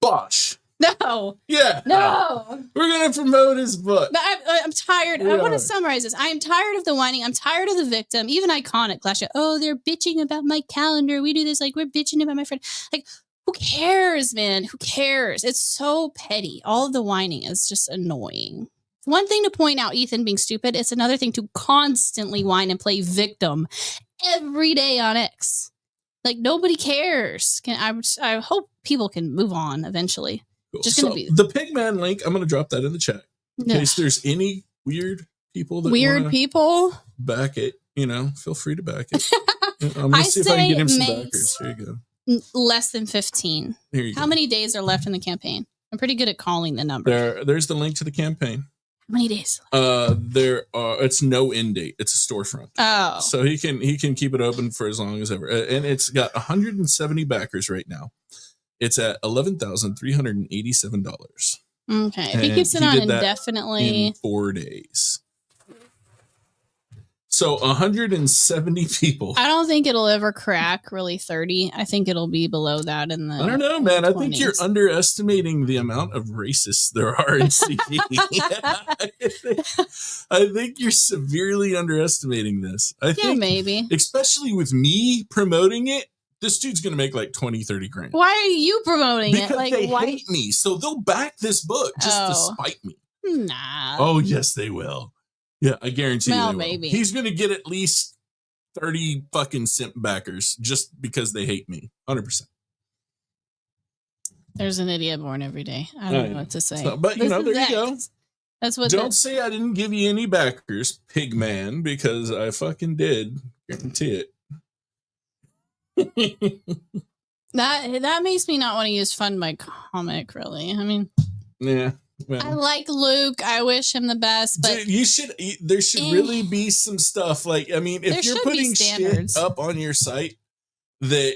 Bosch. No. Yeah. No. We're going to promote his book. But I'm tired. I want to summarize this. I am tired of the whining. I'm tired of the victim. Even Iconic last year. Oh, they're bitching about my calendar. We do this like we're bitching about my friend. Like, who cares, man? Who cares? It's so petty. All of the whining is just annoying. It's one thing to point out Ethan being stupid. It's another thing to constantly whine and play victim every day on X. Like, nobody cares. I hope people can move on eventually. Cool. Just gonna be the Pigman link. I'm going to drop that in the chat in case there's any weird people that back it. Feel free to back it. I'm going to see if I can get him some backers. Here you go. Less than 15. How many days are left in the campaign? I'm pretty good at calling the number. There's the link to the campaign. How many days? It's no end date. It's a storefront. Oh, so he can keep it open for as long as ever. And it's got 170 backers right now. It's at $11,387. Okay, if he keeps it on indefinitely in 4 days. So 170 people. I don't think it'll ever crack really 30. I think it'll be below that in the. I don't know, man. 20s. I think you're underestimating the amount of racists there are in CD. I think you're severely underestimating this. I think maybe. Especially with me promoting it, this dude's going to make like 20, 30 grand. Why are you promoting it? Like, they hate me. So they'll back this book just to spite me. Nah. Oh, yes, they will. Yeah, I guarantee you. Maybe. He's going to get at least 30 fucking simp backers just because they hate me. 100%. There's an idiot born every day. I don't know what to say. But, there you go. That's what. Don't say I didn't give you any backers, Pigman, because I fucking did. Guarantee it. That makes me not want to use Fund My Comic, really. I mean. Yeah. Well, I like Luke. I wish him the best, but there should really be some stuff. Like, I mean, if you're putting shit up on your site that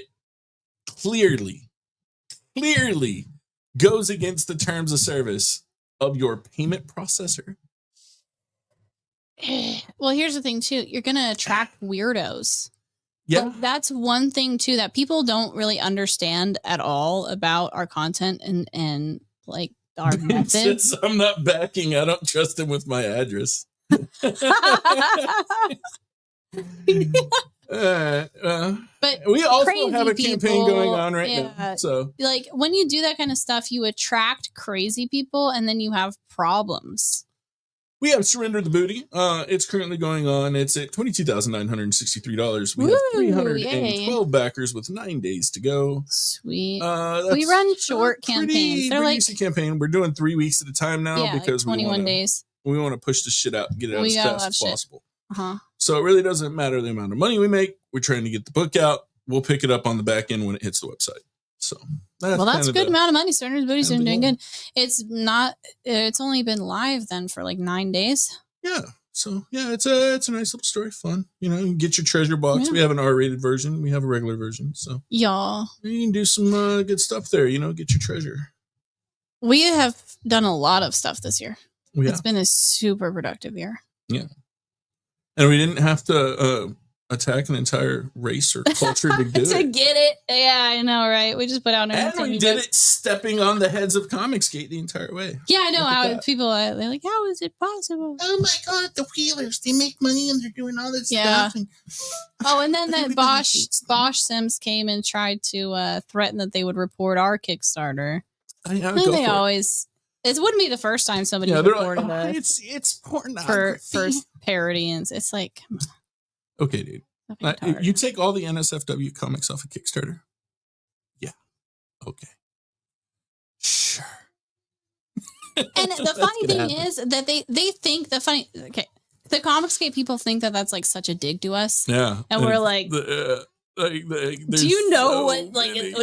clearly goes against the terms of service of your payment processor. Well, here's the thing too. You're going to attract weirdos. Yeah. Like, that's one thing too that people don't really understand at all about our content and like our methods. Since I'm not backing, I don't trust him with my address. But we also crazy have a campaign people, going on right now. So, like, when you do that kind of stuff, you attract crazy people, and then you have problems. we have Surrender the Booty. It's currently going on. It's at $22,963. We have 312 backers with 9 days to go. Sweet. We run short campaigns. They're like easy campaign. We're doing 3 weeks at a time now because like 21 days. We want to push this shit out and get it out as fast as possible. Uh-huh. So it really doesn't matter the amount of money we make. We're trying to get the book out. We'll pick it up on the back end when it hits the website. So that's a good amount of money. Surrender the Booty's been doing good. It's only been live then for like 9 days. Yeah. So yeah, it's a nice little story. Fun. You can get your treasure box. Yeah. We have an R-rated version. We have a regular version. So y'all, you can do some good stuff there. Get your treasure. We have done a lot of stuff this year. Yeah. It's been a super productive year. Yeah. And we didn't have to attack an entire race or culture to do to it. get it. Yeah, I know, right? We just put out and we did it stepping on the heads of Comicsgate the entire way. Yeah, I know how people they're like, how is it possible? Oh my God, the Wheelers, they make money and they're doing all this stuff. And and then that Bosch Sims came and tried to threaten that they would report our Kickstarter. They always. It wouldn't be the first time somebody reported us. It's pornography for parody, and it's like, come on. Okay, dude. You take all the NSFW comics off of Kickstarter. Yeah. Okay. Sure. And the funny thing is that they think the Comicsgate people think that that's like such a dig to us. Yeah. And we're like, do you know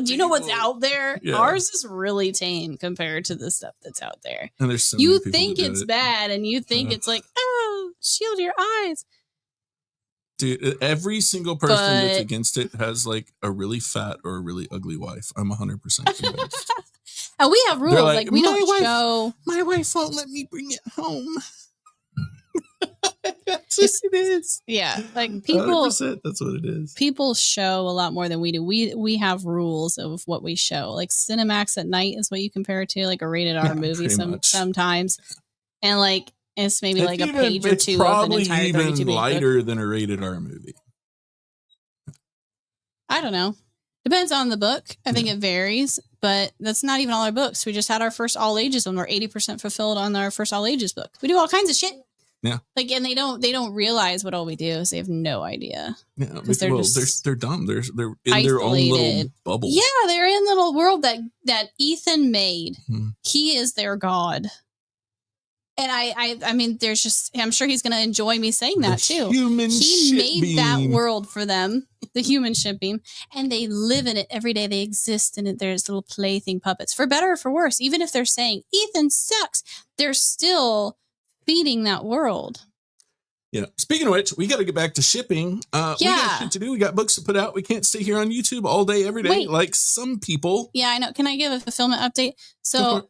do you know what's out there? Yeah. Ours is really tame compared to the stuff that's out there. And there's so you many think it's bad, and you think it's like, oh, shield your eyes. Dude, every single person that's against it has like a really fat or a really ugly wife. I'm 100% convinced. And we have rules like we don't show. My wife won't let me bring it home. That's what it is. Yeah, like people. 100%, that's what it is. People show a lot more than we do. We have rules of what we show. Like Cinemax at night is what you compare it to, like a rated R movie sometimes, and like it's maybe like a page or two of an entire 32 page lighter than a rated R movie. I don't know. Depends on the book. I think it varies, but that's not even all our books. We just had our first all ages one. We're 80% fulfilled on our first all ages book. We do all kinds of shit. Yeah. Like, and they don't realize what all we do is they have no idea. Yeah. Because they're dumb. They're in isolated. their own little bubble. Yeah. They're in a little world that Ethan made. He is their god. And I mean, there's just, I'm sure he's going to enjoy me saying that too. He made that world for them, the human ship beam, and they live in it every day. They exist in it. There's little plaything puppets, for better or for worse. Even if they're saying Ethan sucks, they're still feeding that world. Yeah. Speaking of which, we got to get back to shipping. We got shit to do. We got books to put out. We can't stay here on YouTube all day, every day, like some people. Yeah, I know. Can I give a fulfillment update? So,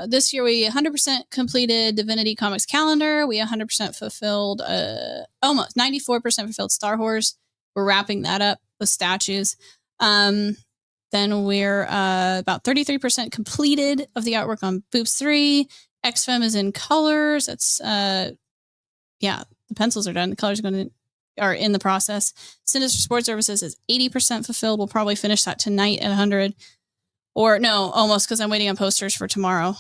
this year we 100% completed Divinity Comics calendar. We 100% fulfilled, almost 94% fulfilled Star Wars. We're wrapping that up with statues. Then we're about 33% completed of the artwork on Boobs 3. XFEM is in colors. That's the pencils are done. The colors are in the process. Sinister Sports Services is 80% fulfilled. We'll probably finish that tonight at 100. Or no, almost, because I'm waiting on posters for tomorrow.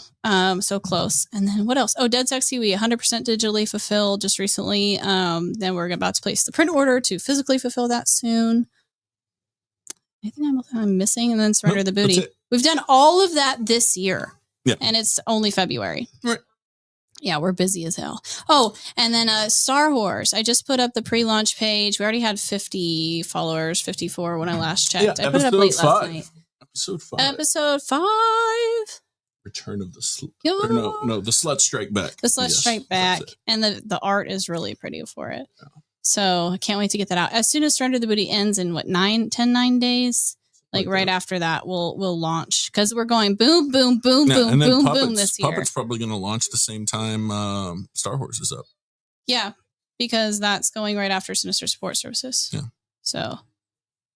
So close. And then what else? Oh, Dead Sexy, we 100% digitally fulfilled just recently. Then we're about to place the print order to physically fulfill that soon. Anything I'm missing? And then Surrender the Booty. We've done all of that this year. Yeah. And it's only February. Right. Yeah, we're busy as hell. Oh, and then Star Wars. I just put up the pre-launch page. We already had 50 followers, 54 when I last checked. I put it up late last night. Episode 5. Return of the Slut. No, the Slut Strike Back. The Slut Strike Back. And the art is really pretty for it. Yeah. So I can't wait to get that out. As soon as Surrender the Booty ends in 9 days, like right after that, we'll launch. Because we're going boom, boom, boom, boom, boom, boom this year. Puppet's probably going to launch the same time Star Wars is up. Yeah, because that's going right after Sinister Support Services. Yeah. So...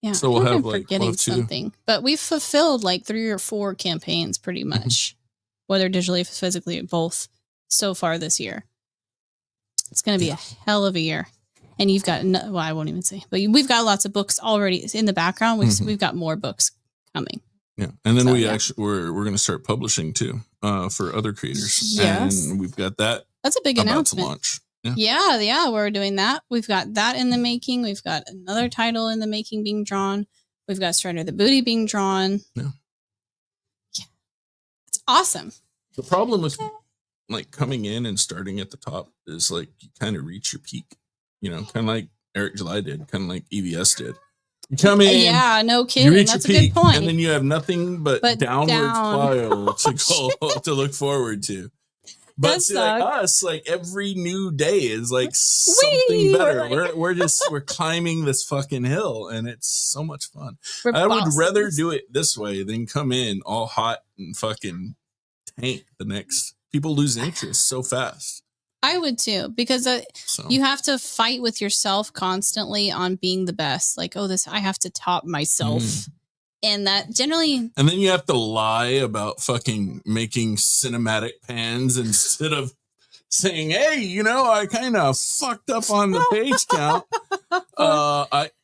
yeah, so we'll have forgetting something, but we've fulfilled like 3 or 4 campaigns pretty much, whether digitally or physically, both so far this year. It's going to be a hell of a year. And you've got, well, I won't even say, but we've got lots of books already in the background. We've got more books coming. Yeah. And then we're going to start publishing too, for other creators. Yes. And we've got that. That's a big announcement. To launch. Yeah. We're doing that. We've got that in the making. We've got another title in the making being drawn. We've got Strider the Booty being drawn. Yeah. It's awesome. The problem with like coming in and starting at the top is like you kind of reach your peak, you know, kind of like Eric July did, kind of like EVS did. You come in, yeah, no kidding. That's a good point. And then you have nothing but downward spiral to look forward to. But see, like us, like every new day is like something better. We're climbing this fucking hill, and it's so much fun. I would rather do it this way than come in all hot and fucking tank the next. People lose interest so fast. I would too, because you have to fight with yourself constantly on being the best. Like, I have to top myself. And that generally... And then you have to lie about fucking making cinematic pans instead of saying, hey, you know, I kind of fucked up on the page count.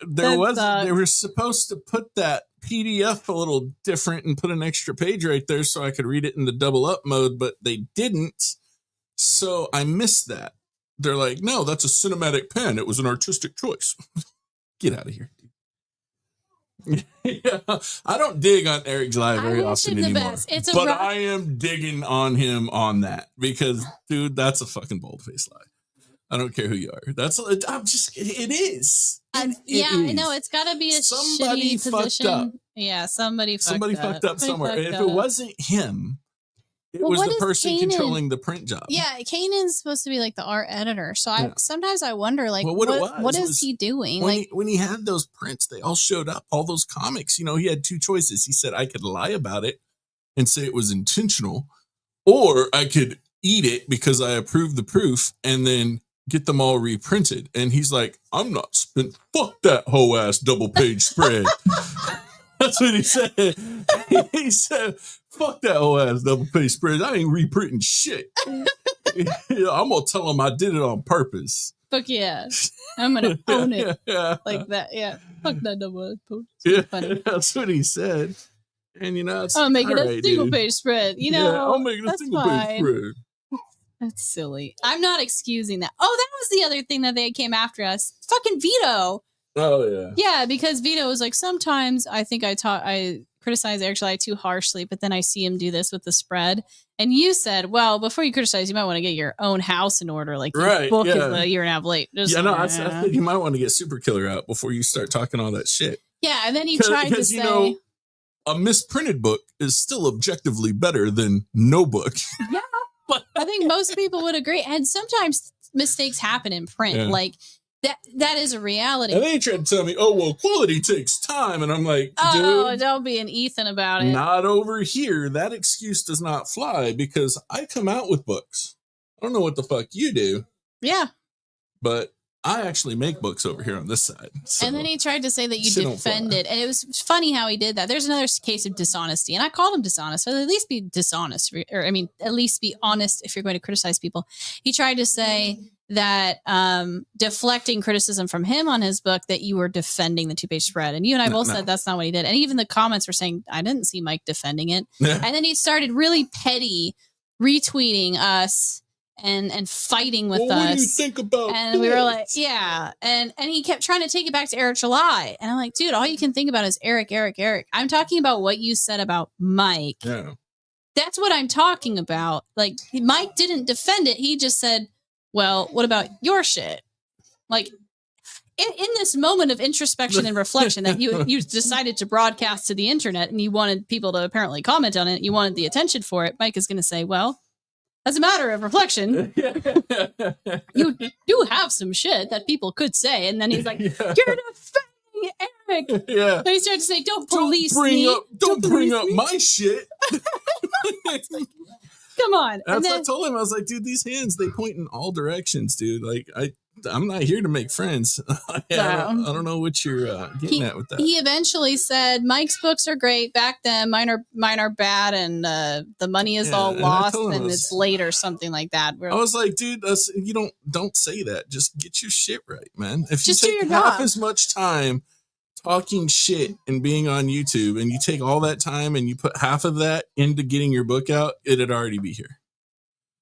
They were supposed to put that PDF a little different and put an extra page right there so I could read it in the double up mode, but they didn't. So I missed that. They're like, no, that's a cinematic pen. It was an artistic choice. Get out of here. Yeah, I don't dig on Eric July very often anymore. But I am digging on him on that because, dude, that's a fucking bold-faced lie. I don't care who you are. It is. I know. It's got to be a somebody shitty fucked position. Up. Yeah, somebody fucked up somewhere. If it wasn't him, it was the person controlling the print job. Yeah, Kanan's supposed to be like the art editor. So sometimes I wonder, like, what is he doing? When he had those prints, they all showed up. All those comics, you know, he had two choices. He said, I could lie about it and say it was intentional, or I could eat it because I approved the proof and then get them all reprinted. And he's like, I'm not spent. Fuck that whole ass double page spread. That's what he said. He said, fuck that whole ass double page spread. I ain't reprinting shit. I'm going to tell him I did it on purpose. Fuck yeah. I'm going to own it. Like that. Yeah. Fuck that double page. Funny. That's what he said. And, you know, I'm making a single page spread. You know, I'm making a single page spread. That's silly. I'm not excusing that. Oh, that was the other thing that they came after us. Fucking Vito. Oh, yeah. Yeah, because Vito was like, sometimes I think I criticize Eric July too harshly, but then I see him do this with the spread. And you said, well, before you criticize, you might want to get your own house in order. Like, your book is a year and a half late. I think you might want to get Super Killer out before you start talking all that shit. Yeah, and then he tried to say... You know, a misprinted book is still objectively better than no book. Yeah, I think most people would agree. And sometimes mistakes happen in print. Yeah. Like, that is a reality. And they tried to tell me, oh, well, quality takes time. And I'm like, dude, don't be an Ethan about it. Not over here. That excuse does not fly because I come out with books. I don't know what the fuck you do. Yeah. But I actually make books over here on this side. So and then he tried to say that you defended. And it was funny how he did that. There's another case of dishonesty. And I called him dishonest. So at least be dishonest. At least be honest if you're going to criticize people. He tried to say that deflecting criticism from him on his book, that you were defending the 2-page spread. And you and I both said that's not what he did. And even the comments were saying, I didn't see Mike defending it. And then he started really petty retweeting us and fighting with us. What do you think about And we were like, yeah. And he kept trying to take it back to Eric July. And I'm like, dude, all you can think about is Eric. I'm talking about what you said about Mike. Yeah. That's what I'm talking about. Like, Mike didn't defend it. He just said, well, what about your shit? Like, in this moment of introspection and reflection that you decided to broadcast to the internet and you wanted people to apparently comment on it, you wanted the attention for it, Mike is going to say, well, as a matter of reflection, you do have some shit that people could say. And then he's like, you're defending Eric. Yeah. And he started to say, don't police me. Don't bring up my shit. Come on. That's what I told him. I was like, dude, these hands, they point in all directions, dude. Like, I'm not here to make friends. I don't know what you're getting at with that. He eventually said, Mike's books are great back then. Mine are bad, and the money is all lost, and it's late or something like that. I was like, dude, you don't say that. Just get your shit right, man. If you Just do take your half job. as much time talking shit and being on YouTube, and you take all that time and you put half of that into getting your book out, it'd already be here.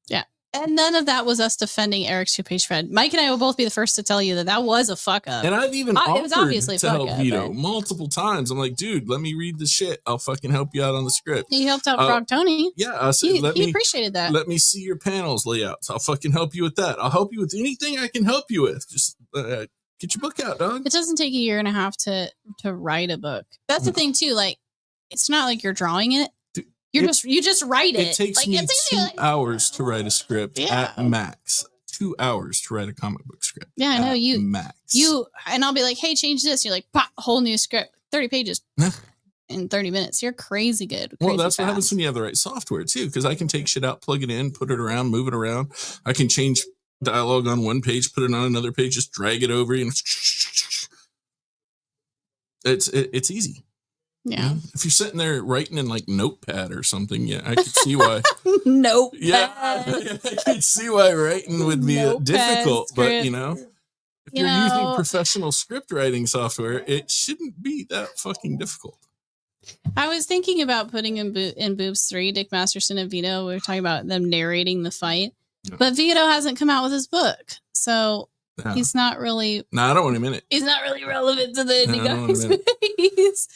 Yeah. And none of that was us defending Eric's 2-page thread. Mike and I will both be the first to tell you that was a fuck up. And I've even it was obviously offered to help Vito multiple times. I'm like, dude, let me read the shit. I'll fucking help you out on the script. He helped out Frog Tony. Yeah, I said, he appreciated that. Let me see your panels layouts. I'll fucking help you with that. I'll help you with anything I can help you with. Just get your book out, dog. It doesn't take a year and a half to write a book. That's the thing too. Like, it's not like you're drawing it. You just write it. It takes me 2 hours to write a script at max. 2 hours to write a comic book script. Yeah, I know you. Max. And I'll be like, hey, change this. You're like, pop, whole new script, 30 pages in 30 minutes. You're crazy good. Well, that's what happens when you have the right software too. Because I can take shit out, plug it in, put it around, move it around. I can change dialogue on one page, put it on another page, just drag it over. It's easy. Yeah. If you're sitting there writing in like Notepad or something, I could see why. Notepad. Yeah, I could see why writing would be difficult. Script. But if you're using professional script writing software, it shouldn't be that fucking difficult. I was thinking about putting in Boobs 3, Dick Masterson and Vito. We were talking about them narrating the fight, but Vito hasn't come out with his book, so he's not really. No, I don't want him in it. He's not really relevant to the indie guys.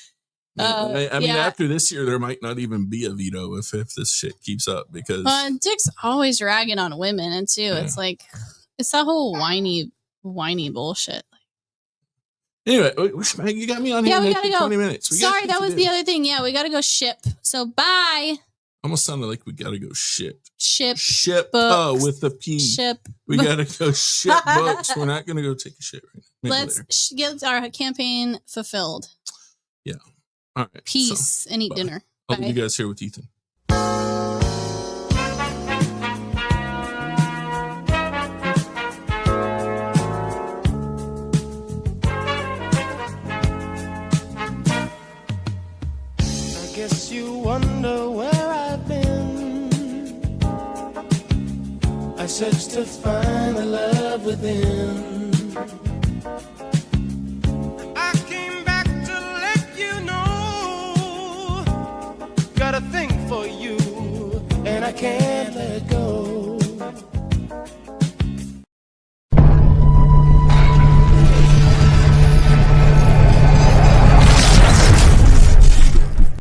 I mean, after this year, there might not even be a Vito if this shit keeps up because. Dick's always ragging on women, and too, it's like it's that whole whiny bullshit. Anyway, you got me on here. Yeah, we gotta go. 20 minutes. Sorry, that was the other thing. Yeah, we gotta go ship. So bye. Almost sounded like we gotta go ship. Ship books. With the P. Ship. We gotta go ship books. We're not gonna go take a shit right now. Let's get our campaign fulfilled. Yeah. All right. Peace and eat dinner. I'll leave you guys here with Ethan. I guess you wonder where I've been. I searched to find the love within. I came back to let you know. Got a thing for you, and I can't let go.